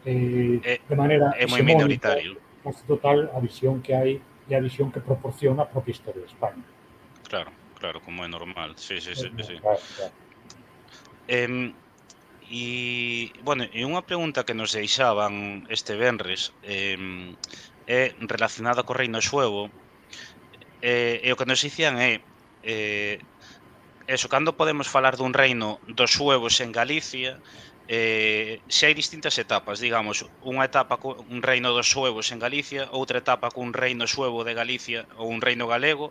É, de maneira é moi hexemónica, minoritario, case total, a visión que hai e a visión que proporciona a propia historia de España. claro, claro, como é normal. Sí, sí, sí, sí. Claro, claro. Em, bueno, e unha pregunta que nos deixaban este venres, é relacionada co Reino Suevo, e o que nos dicían é, eh, eso, cando podemos falar dun reino dos suevos en Galicia, se hai distintas etapas, digamos, unha etapa un reino dos suevos en Galicia, outra etapa cun reino suevo de Galicia ou un reino galego,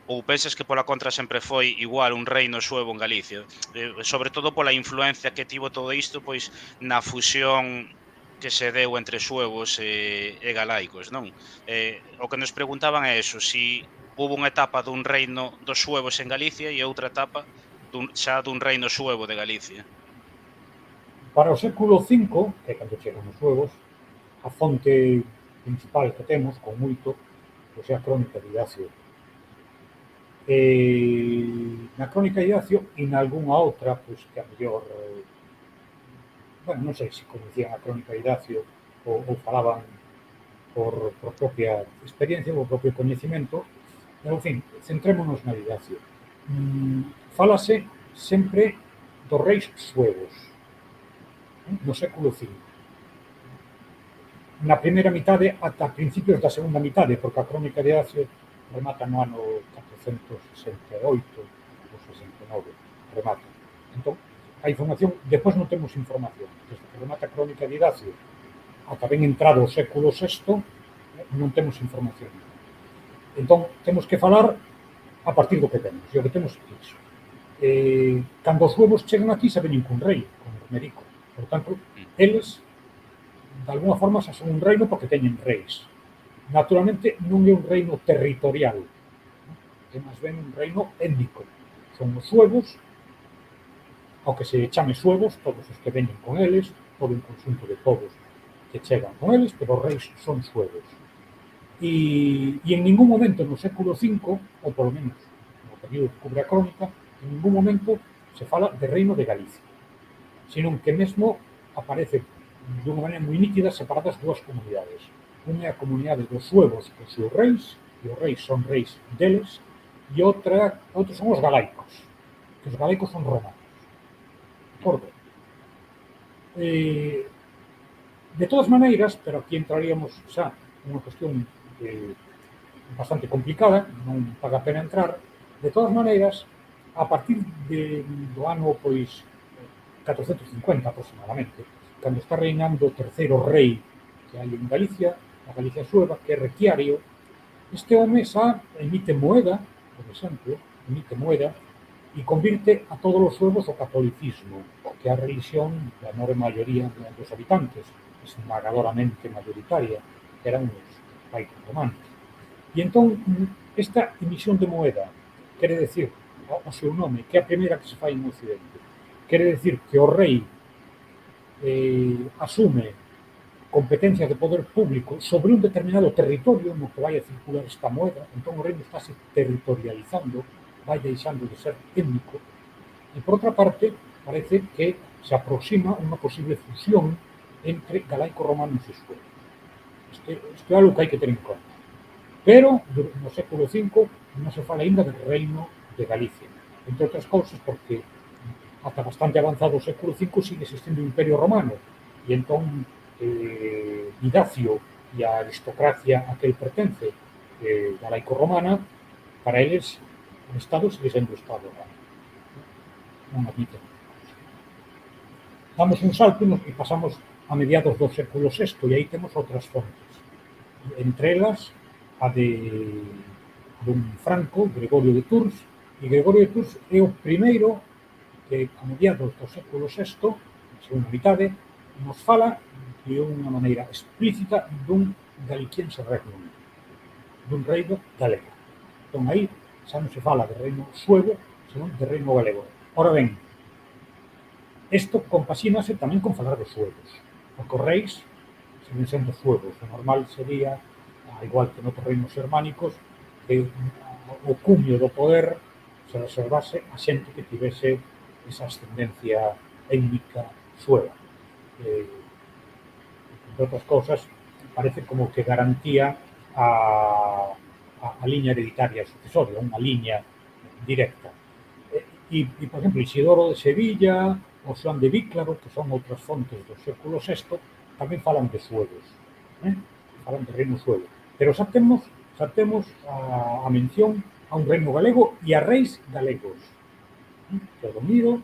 ou pensas que pola contra sempre foi igual un reino suevo en Galicia? Sobre todo pola influencia que tivo todo isto, pois, na fusión que se deu entre suevos e galaicos, non? O que nos preguntaban é eso, si hubo unha etapa dun reino dos suevos en Galicia e outra etapa xa dun reino suevo de Galicia. Para o século V, que é cando chegan os suevos, a fonte principal que temos, con moito, pois é a crónica de Idacio. Na crónica de Idacio e na algunha outra, pois que a mellor, bueno, non sei se coñecían a crónica de Idacio ou falaban por propia experiencia ou propio coñecimento, pero, en fin, centrémonos na de Idacio. Fálase sempre dos reis suevos, no século V. Na primeira mitade ata principios da segunda mitade, porque a crónica de Idacio remata no ano 468 ou 69, remata. Entón, a información, depois non temos información, desde que remata a crónica de Idacio ata ben entrado o século VI, non temos información. Entón, temos que falar a partir do que temos, e o que temos é iso. Cando os huevos chegan aquí, se veñen cun rei, con Merico. Por tanto, Mm, eles de alguna forma, xa son un reino porque teñen reis. Naturalmente, non é un reino territorial, é máis ben un reino étnico. Son os suevos, ao que se chame suevos, todos os que veñen con eles, todo un conjunto de povos que chegan con eles, pero os reis son suevos. E en ningún momento no século V, ou polo menos no período que cubre a crónica, en ningún momento se fala de reino de Galicia, senón que mesmo aparece dunha maneira moi nítida separadas dúas comunidades. Unha é a comunidade dos suevos cos seus reis, e os reis son reis deles, e outros son os galaicos, que os galaicos son romanos. Acordo? De todas maneiras, pero aquí entraríamos xa nunha cuestión bastante complicada, non paga a pena entrar, de todas maneiras, a partir do ano, pois, 450 aproximadamente, cando está reinando o terceiro rei que hai en Galicia, a Galicia sueva, que é Requiario, este home xa emite moeda, por exemplo, emite moeda, e convirte a todos os suevos ao catolicismo, que é a religión da enorme maioría dos habitantes, esmagadoramente mayoritaria, que eran os laicos romanos. E entón, esta emisión de moeda, quere decir, o seu nome, que é a primeira que se fai en Occidente, quere decir que o rei asume competencias de poder público sobre un determinado territorio no que vai a circular esta moeda, entón o reino está se territorializando, vai deixando de ser étnico, e por outra parte, parece que se aproxima unha posible fusión entre galaico-romanos e suevos. Isto é algo que hai que ter en conta. Pero, no século V, non se fala ainda del reino de Galicia. Entre outras cousas, porque ata bastante avanzado o século V sigue existindo o Imperio Romano, e entón Idacio e a aristocracia a que ele pertence, galaico-romana, para eles o Estado sigue sendo o Estado romano. Non admiten. Damos un salto e pasamos a mediados do século VI, e aí temos outras fontes. Entre elas, a dun Franco, Gregorio de Tours, e Gregorio de Tours é o primeiro que, a mediados do século VI, na segunda mitade, nos fala de unha maneira explícita dun galiciense regnum, dun reino galego. Entón, aí xa non se fala de reino suevo, senón de reino galego. Ora ben, isto compaxínase tamén con falar dos suevos, porque os reis siguen sendo suevos. O normal sería, igual que noutros reinos germánicos, que o cumio do poder se reservase a xente que tivese esa ascendencia étnica sueva. Entre outras cousas, parece como que garantía a liña hereditaria sucesoria, unha liña directa. E, por exemplo, Isidoro de Sevilla, o Xoán de Víclaro, que son outras fontes do século VI, tamén falan de suevos, falan de reino suevo. Pero xa temos a mención a un reino galego e a reis galegos. Teodomiro,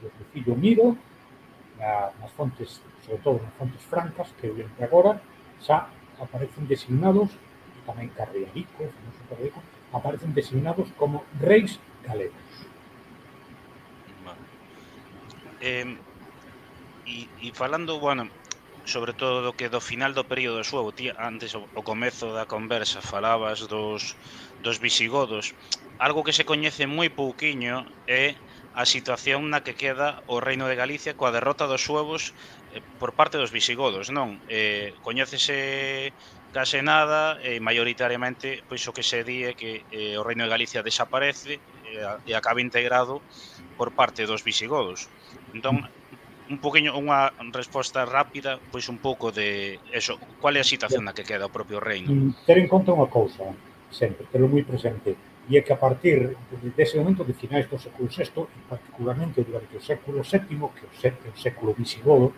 o fillo Miro, nas fontes, sobre todo nas fontes francas, que eu lembro agora, xa aparecen designados, e tamén Carriarico, aparecen designados como reis galegos. E falando, bueno, sobre todo do que do final do período suevo, ti antes o comezo da conversa falabas dos visigodos. Algo que se coñece moi pouquiño é a situación na que queda o Reino de Galicia coa derrota dos suevos por parte dos visigodos, non? Coñécese case nada e maioritariamente pois o que se di é que o Reino de Galicia desaparece e acaba integrado por parte dos visigodos. Entón, un poquinho unha resposta rápida, pois un pouco de eso, cal é a situación na que queda o propio reino? Ter en conta unha cousa, sempre, telo moi presente, e é que a partir dese momento de finais do século VI, e particularmente durante o século VII, que é o século visigodo,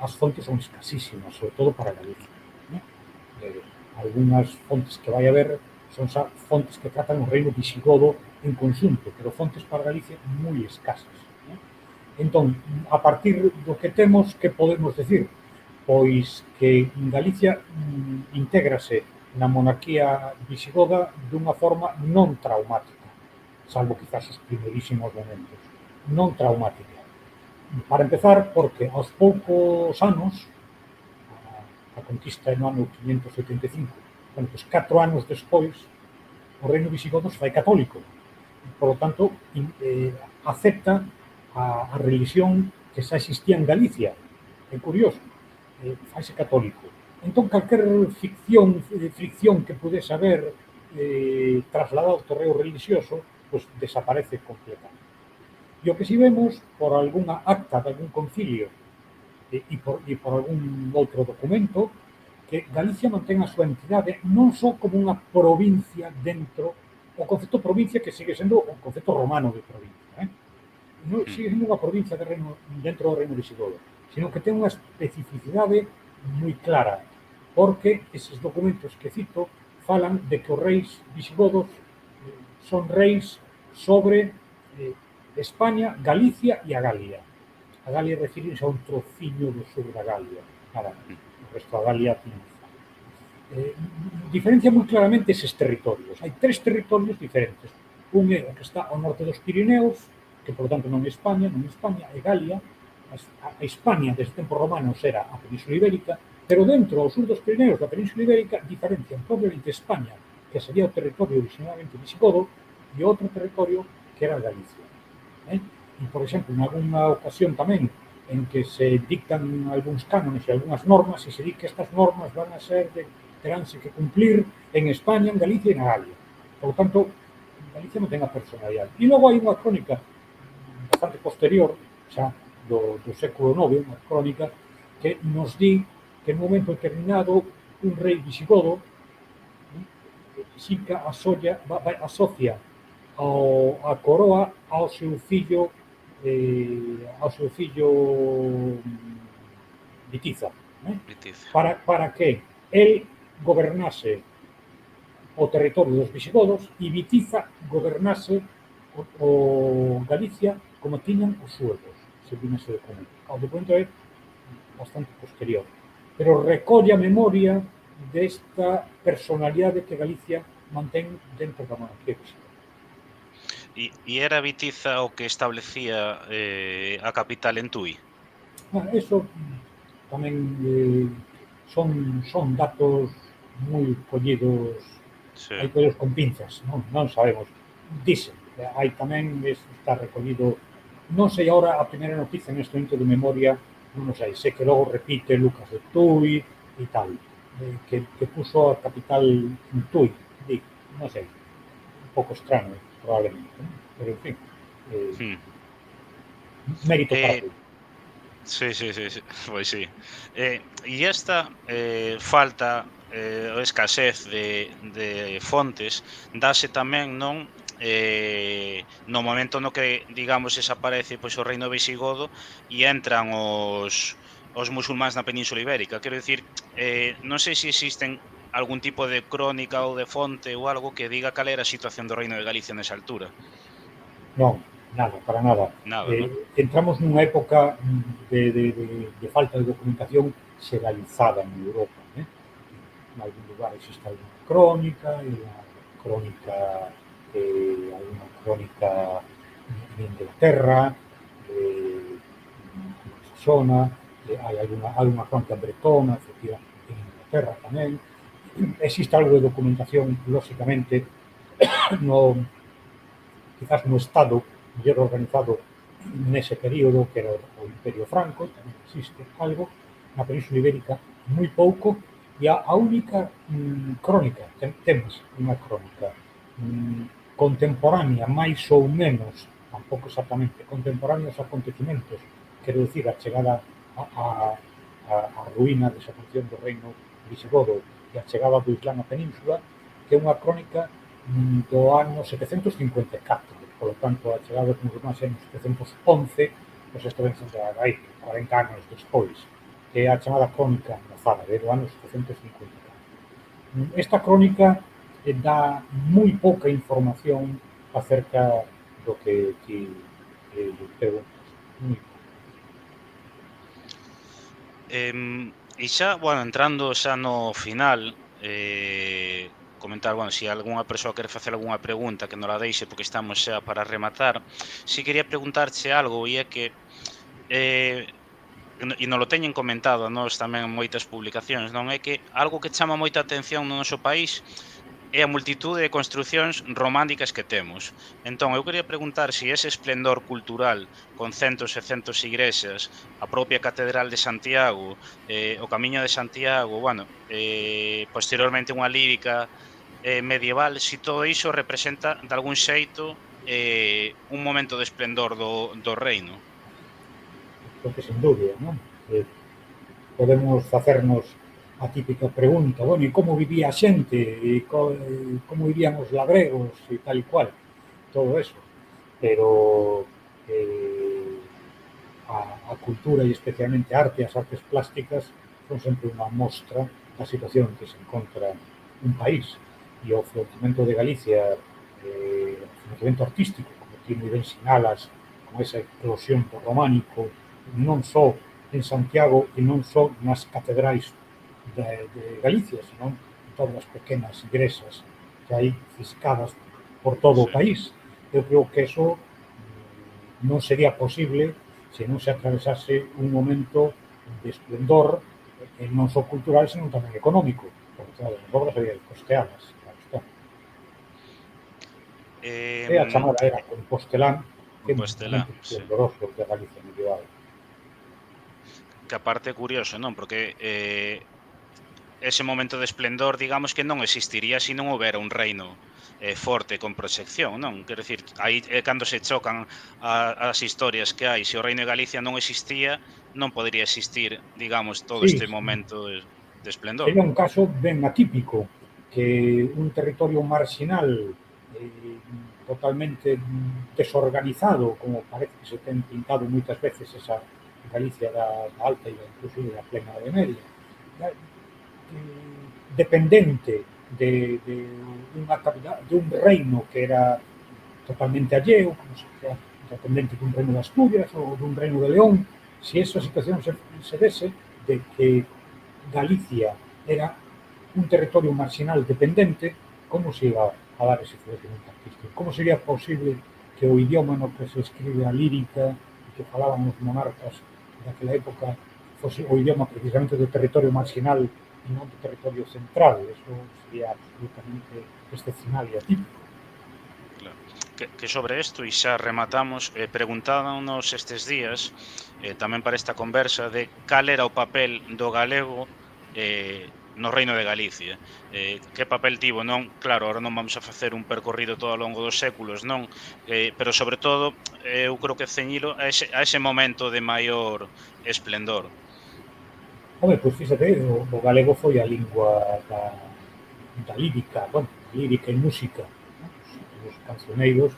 as fontes son escasísimas, sobre todo para Galicia. Algúnas fontes que vai haber son xa fontes que tratan o reino visigodo en conxunto, pero fontes para Galicia moi escasas. Entón, a partir do que temos, que podemos decir? Pois que Galicia intégrase na monarquía visigoda dunha forma non traumática, salvo quizás os primeirísimos momentos, non traumática. Para empezar, porque aos poucos anos a conquista no ano 575. Bueno, pois 4 anos despois, o reino visigodo se fai católico. Por lo tanto, acepta a religión que xa existía en Galicia. É curioso, faise católico. Entón, calquer fricción que pudese haber trasladado ao terreo religioso, pues desaparece completamente. E o que si vemos, por algunha acta de algún concilio e por algún outro documento, que Galicia mantén a súa entidade non só como unha provincia dentro o concepto provincia que sigue sendo o concepto romano de provincia, non sigue sendo unha provincia de reino, dentro do reino visigodo, sino que ten unha especificidade moi clara, porque eses documentos que cito falan de que os reis visigodos son reis sobre España, Galicia e a Galia. A Galia referirse a un trociño do sur da Galia, nada máis. O resto da Galia diferencia moi claramente eses territorios. Hai 3 territorios diferentes. Un é o que está ao norte dos Pirineos, que por tanto non é España, é Galia. A España, desde tempos romanos, era a Península Ibérica, pero dentro, ao sur dos Pirineos da Península Ibérica, diferencian probablemente España, que sería o territorio originalmente visigodo, e outro territorio que era Galicia. E, por exemplo, en algunha ocasión tamén, en que se dictan algúns cánones e algunhas normas, e se di que estas normas van a ser teránse que cumplir en España, en Galicia e na Galia. Por lo tanto, Galicia non ten a personalidade. E logo hai unha crónica bastante posterior, xa do século IX, unha crónica que nos di que en un momento determinado un rei visigodo xica asocia a coroa ao seu fillo Bitiza, para que el gobernase o territorio dos visigodos e Bitiza gobernase o Galicia como tiñan os suevos, segundo ese documento. O documento é bastante posterior, pero recolle a memoria desta personalidade que Galicia mantén dentro da monarquía visigoda. E era Bitiza o que establecía a capital en Tui? Eso tamén son datos moi collidos, hai collidos con pinzas, non sabemos. Dicen, hai tamén, está recollido, non sei agora a primeira noticia neste momento de memoria, non sei que logo repite Lucas de Tui e tal, que puso a capital en Tui, non sei, un pouco extraño, probablemente, pero en fin, mérito para Tui. Sí, pois sí. E esta falta ou escasez de fontes dase tamén, non, no momento no que, digamos, desaparece pois o reino visigodo e entran os musulmáns na Península Ibérica. Quero dicir, non sei se existen algún tipo de crónica ou de fonte ou algo que diga cal era a situación do reino de Galicia nesa altura. Non, nada, para nada. Entramos nunha época de falta de documentación xeralizada en Europa. En algún lugar existe alguna crónica, alguna crónica en Inglaterra, saxona, hai alguna crónica bretona, efectivamente, en Inglaterra tamén. Existe algo de documentación, lóxicamente, quizás no Estado mellor organizado nese período, que era o Imperio Franco, tamén existe algo, na Península Ibérica moi pouco, e a única crónica, temos unha crónica contemporánea, máis ou menos, tampouco exactamente, contemporánea aos acontecimentos, quero dicir, a chegada a ruína, a desaparición do reino visigodo e a chegada do Islán á península, que é unha crónica do ano 754, por lo tanto, a chegada dos musulmáns en 711, pois isto ven sempre a 40 anos despois, que é a chamada crónica mozárabe, do ano 754. Esta crónica dá moi pouca información acerca do que ti preguntas. E xa, bueno, entrando xa no final, comentar, bueno, se algunha persoa quere facer algunha pregunta que non la deixe porque estamos xa para rematar. Si quería preguntarche algo e é que e non lo teñen comentado a nós tamén en moitas publicacións, non é que algo que chama moita atención no noso país é a multitude de construcións románicas que temos. Entón, eu quería preguntar se ese esplendor cultural con centos e centos de igrexas, a propia Catedral de Santiago, o Camiño de Santiago, bueno, posteriormente unha lírica medieval, se todo iso representa de algún xeito un momento de esplendor do reino. Creo que sin dúbida, non? Podemos facernos a típica pregunta, bueno, e como vivía a xente, como vivían os labregos e tal e cual, todo eso. Pero a cultura e especialmente a arte, as artes plásticas, son sempre unha mostra da situación que se encontra un país. E o florecimento de Galicia, o florecimento artístico, como ti moi ben sinalas, con esa eclosión do románico, non só en Santiago e non só nas catedrais de Galicia, senón en todas as pequenas igrexas que hai ciscadas por todo o Sí. país. Eu creo que eso non sería posible se non se atravesase un momento de esplendor non só cultural, senón tamén económico, porque claro, as obras había de costeadas, claro está. E a Em, chamada era Compostelán, que é un dos Compostelán, momentos sí. esplendorosos de Galicia medieval. Que aparte é curioso, non? Porque ese momento de esplendor, digamos que non existiría se non houbera un reino forte con proxección, non? Quero dicir, aí é cando se chocan as historias que hai. Se o Reino de Galicia non existía, non podría existir, digamos, todo Sí, este sí. momento de esplendor. Sería un caso ben atípico que un territorio marxinal totalmente desorganizado, como parece que se ten pintado moitas veces esa Galicia da Alta e inclusive da plena Edad Media, dependente de unha de un reino que era totalmente alleo, como se sea dependente dun reino de Asturias ou dun reino de León, se esa situación se dese de que Galicia era un territorio marxinal dependente, como se iba a dar ese florecimiento artístico? Como sería posible que o idioma no que se escribe a lírica e que falaban os monarcas daquela época fose o idioma precisamente do territorio marxinal e non do territorio central? Eso sería absolutamente excepcional e atípico. Claro. Que sobre isto, e xa rematamos, preguntábanos estes días, tamén para esta conversa, de cal era o papel do galego no Reino de Galicia. Que papel tivo, non? Claro, ahora non vamos a facer un percorrido todo ao longo dos séculos, non? Pero sobre todo, eu creo que ceñilo a ese momento de maior esplendor. Home, pois fíxate, o galego foi a lingua da lírica, bueno, lírica e música, ¿no? Os cancioneiros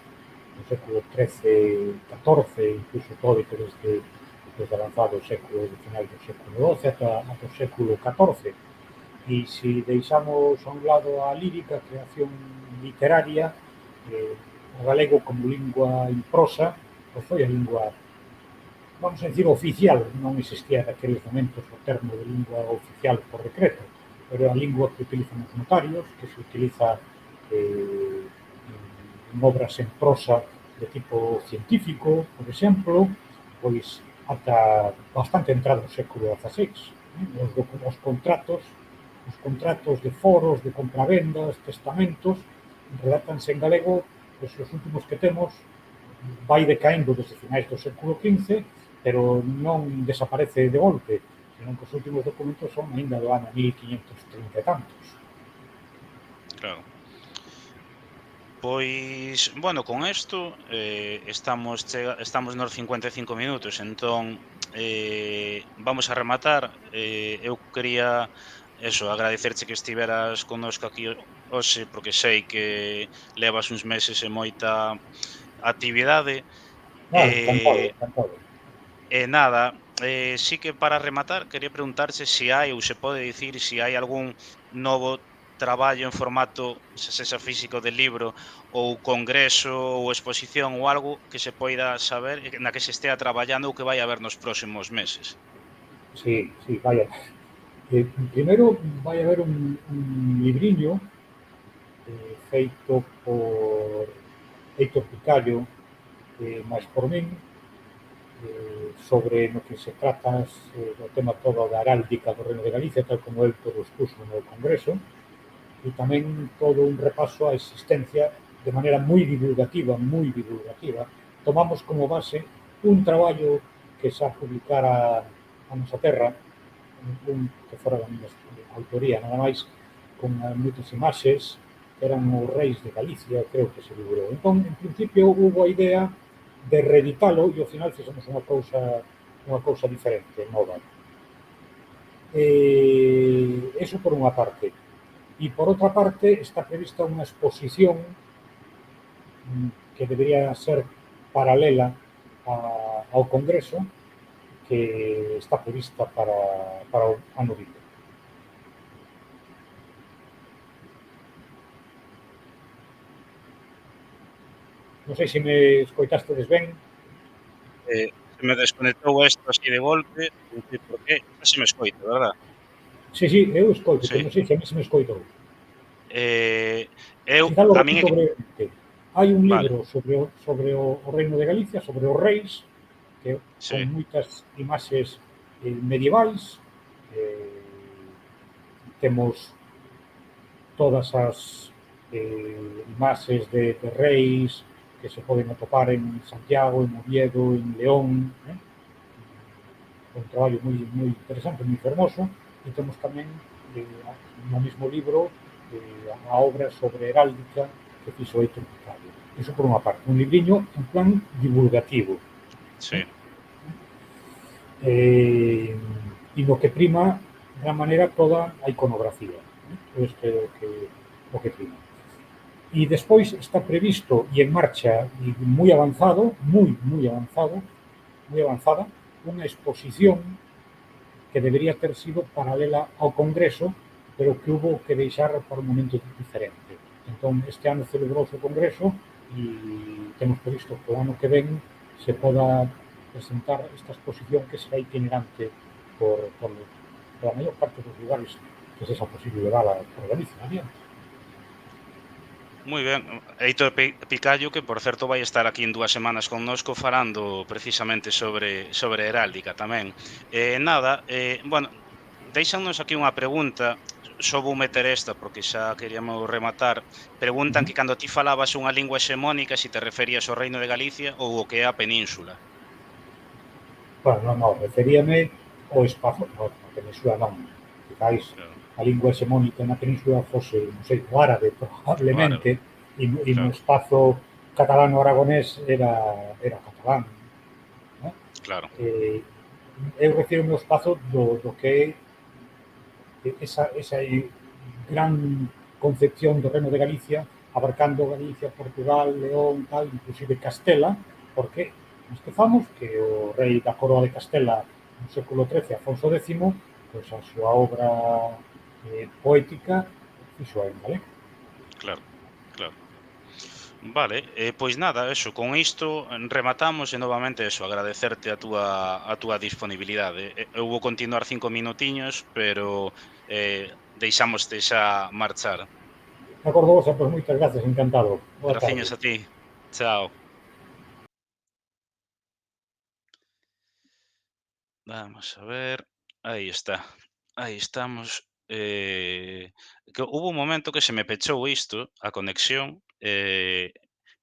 no século XIII, XIV, incluso todo desde avanzado o século, de final do século XII ata o século XIV. E se deixamos a un lado a lírica, a creación literaria, o galego como lingua en prosa, pois foi a lingua, vamos a decir, oficial. Non existía naqueles momentos o termo de lingua oficial por decreto, pero é a lingua que utilizan os notarios, que se utiliza en obras en prosa de tipo científico, por exemplo, pois ata bastante entrado no século XVI. Os contratos de foros, de compravendas, testamentos, redáctanse en galego, pois os últimos que temos vai decaendo desde finais do século XV, pero non desaparece de golpe, senón que os últimos documentos son aínda do ano 1530 e tantos. Claro. Pois, bueno, con isto estamos nos 55 minutos, entón vamos a rematar. Eu quería eso, agradecerche que estiveras connosco aquí hoxe, porque sei que levas uns meses e moita actividade. Ah, encantado, E, encantado. e nada, sí que para rematar quería preguntarche se hai ou se pode dicir se hai algún novo traballo en formato, se sexa físico de libro ou congreso ou exposición ou algo que se poida saber e na que se estea traballando ou que vai haber nos próximos meses. Sí, sí, vaya. Primeiro vai haber un libriño feito por Heitor Picallo, máis por min, sobre no que se trata o tema todo da heráldica do Reino de Galicia, tal como el todo expuso no Congreso, e tamén todo un repaso á existencia de maneira moi divulgativa, tomamos como base un traballo que xa publicara a nosa terra, que fora da miña autoría, nada máis, con moitas imaxes, que eran os reis de Galicia, creo que se librou. Entón, en principio, hubo a idea de reeditalo e ao final fixemos unha cousa diferente, nova. Eso por unha parte. E por outra parte está prevista unha exposición que debería ser paralela ao Congreso que está prevista para o ano vindo. Non sei se me escoitastedes ben. Se me desconectou isto así de golpe, non sei por qué. Xa se me escoita, verdad? Sí, sí, eu escoito, Sí. pero non sei se a mí se me escoitou. Eu, Quizá lo a min é repito que brevemente. Hai un vale, libro sobre o Reino de Galicia, sobre os reis, que con sí, moitas imaxes medievais. Eh, Temos todas as imaxes de reis que se poden atopar en Santiago, en Oviedo, en León, un traballo moi interesante, moi fermoso, e temos tamén no mesmo libro a obra sobre heráldica que fixo Heitor Picario. Iso por unha parte, un libriño en plan divulgativo. sí. E no que prima, de gran maneira, toda a iconografía. Isto é o que prima. E despois está previsto e en marcha e moi avanzada, unha exposición que debería ter sido paralela ao Congreso, pero que hubo que deixar para un momento diferente. Entón, este ano celebrouse o Congreso e temos previsto que o ano que ven se poda presentar esta exposición que será itinerante por a maior parte dos lugares que sexa posible levala por Galicia adiante. Moi ben. Heitor Picallo, que por certo vai estar aquí en 2 semanas connosco falando precisamente sobre heráldica tamén. Nada, bueno, déixanos aquí unha pregunta, só vou meter esta porque xa queríamos rematar. Uh Preguntan -huh. que cando ti falabas unha lingua hexemónica, se te referías ao Reino de Galicia ou o que é a Península. Bueno, non, referíame ao espazo, no, a Península non. Quizais Claro, a lingua hexemónica na Península fose, non sei, o árabe, o probablemente, árabe, e no claro, espazo catalano-aragonés era catalán. ¿No? claro, Eu refiro ao espazo do que é esa gran concepción do Reino de Galicia, abarcando Galicia, Portugal, León, tal, inclusive Castela, porque nos esquezamos que o rei da coroa de Castela no século XIII, Afonso X, pois a súa obra poética fixo en galego. claro, claro. Vale, pois nada, eso, con isto rematamos e novamente eso, agradecerte a túa disponibilidade. Eu vou continuar 5 minutiños, pero deixámoste xa marchar. De acordo, Bosa, pois moitas gracias, encantado. Boa tarde. Graciñas a ti. Chao. Vamos a ver. Aí está. Aí estamos. Que hubo un momento que se me pechou isto, a conexión, e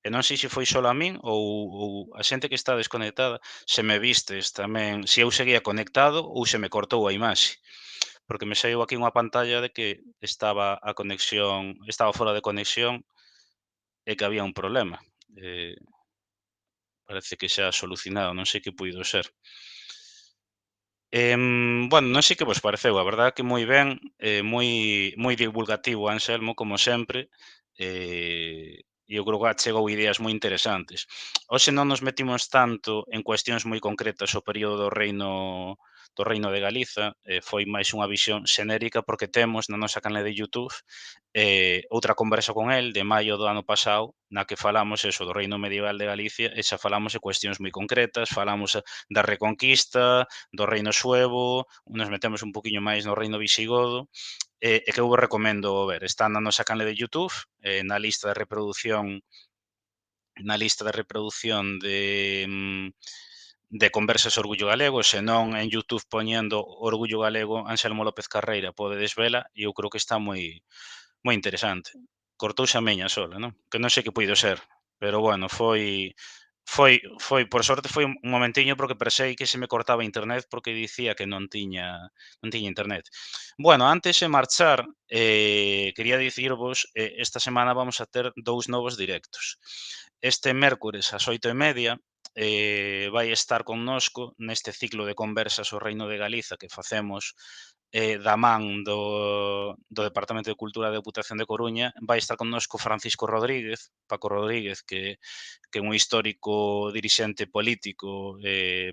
non sei se foi só a min ou a xente que está desconectada, se me vistes tamén, se eu seguía conectado ou se me cortou a imaxe. Porque me saíu aquí unha pantalla de que estaba fora de conexión e que había un problema. Eh, Parece que xa solucionado, non sei que puido ser. Bueno, non sei que vos pareceu, a verdade que moi ben, moi divulgativo Anselmo, como sempre, e eu creo que achegou ideas moi interesantes. Hoxe non nos metimos tanto en cuestións moi concretas o período do Reino de Galiza, foi máis unha visión xenérica porque temos na nosa canle de YouTube outra conversa con el de maio do ano pasado, na que falamos eso do reino medieval de Galicia e xa falamos de cuestións moi concretas, falamos da Reconquista, do reino suevo, nos metemos un poquinho máis no reino visigodo, e que eu vos recomendo ver. Está na nosa canle de YouTube, na lista de reproducción de Conversas Orgullo Galego, e senón en YouTube poñendo Orgullo Galego Anselmo López Carreira podedes vela e eu creo que está moi interesante. Cortouse a miña sola, non? Que non sei que puido ser, pero bueno, foi por sorte foi un momentiño porque pensei que se me cortaba internet porque dicía que non tiña internet. Bueno, antes de marchar, quería dicirvos, esta semana vamos a ter 2 novos directos. Este mércores ás 8:30 vai estar connosco neste ciclo de conversas o Reino de Galiza que facemos da man do Departamento de Cultura da Deputación de Coruña, vai estar connosco Francisco Rodríguez, Paco Rodríguez, que é un histórico dirixente político,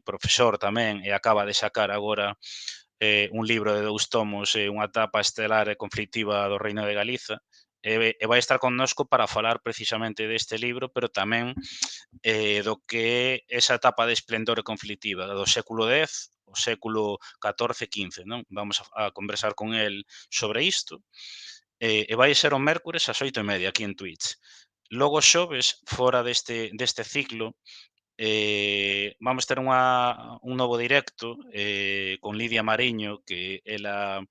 profesor tamén, e acaba de sacar agora un libro de 2 tomos, unha etapa estelar e conflictiva do Reino de Galiza, e vai estar connosco para falar precisamente deste libro, pero tamén do que é esa etapa de esplendor e conflictiva do século X, o século XIV e XV, non? Vamos a conversar con el sobre isto, e vai ser o mércores ás 8:30 aquí en Twitch. Logo os xoves, fora deste ciclo, vamos ter un novo directo con Lidia Mariño, que ela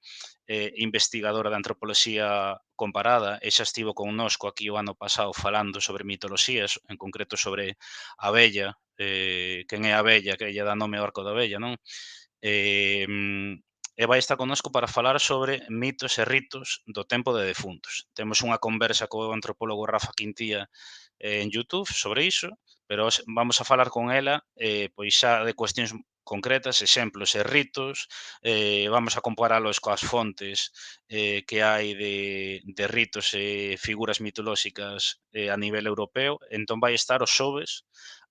é investigadora de antropoloxía comparada e xa estivo connosco aquí o ano pasado falando sobre mitoloxías, en concreto sobre a Bella, quen é a Bella, que ella dá nome ao arco da Bella, non? E vai estar connosco para falar sobre mitos e ritos do tempo de defuntos. Temos unha conversa co antropólogo Rafa Quintía en YouTube sobre iso, pero vamos a falar con ela pois xa de cuestións concretas, exemplos e ritos, vamos a comparalos coas fontes que hai de ritos e figuras mitolóxicas a nivel europeo, entón vai estar os xoves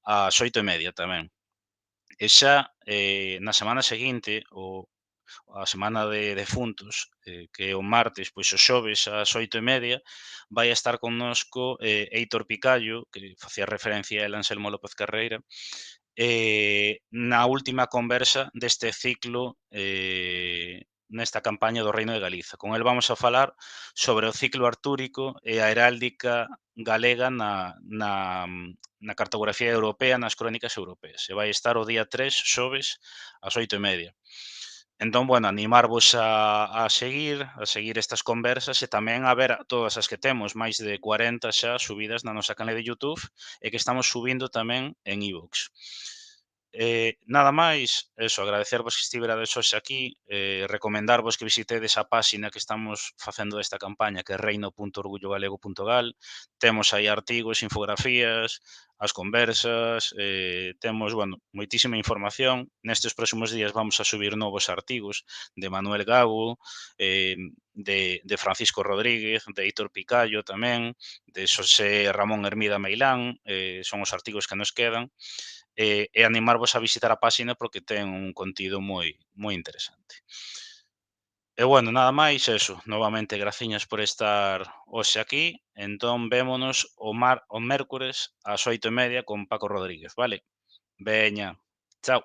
ás 8:30 tamén. E xa na semana seguinte, a semana de defuntos, que é o martes, pois o xoves ás 8:30, vai estar connosco Héctor Picallo, que facía referencia a el Anselmo López Carreira, na última conversa deste ciclo nesta campaña do Reino de Galiza. Con el vamos a falar sobre o ciclo artúrico e a heráldica galega na cartografía europea, nas crónicas europeas. E vai estar o día 3, xoves, ás 8:30. Entón, bueno, animarvos a seguir estas conversas e tamén a ver todas as que temos, máis de 40 xa subidas na nosa canle de YouTube e que estamos subindo tamén en iVoox. Nada máis, eso, agradecervos que estiverades hoxe aquí, recomendarvos que visitedes a páxina que estamos facendo desta campaña, que é reino.orgullogalego.gal. Temos aí artigos, infografías, as conversas, temos, bueno, moitísima información. Nestes próximos días vamos a subir novos artigos de Manuel Gago, de Francisco Rodríguez, de Héctor Picallo tamén, de Xosé Ramón Hermida Meilán, son os artigos que nos quedan e animarvos a visitar a páxina porque ten un contido moi interesante. E bueno, nada máis, eso, novamente graciñas por estar hoxe aquí, entón vémonos o mércores ás 8:30 con Paco Rodríguez, vale? Veña, chao.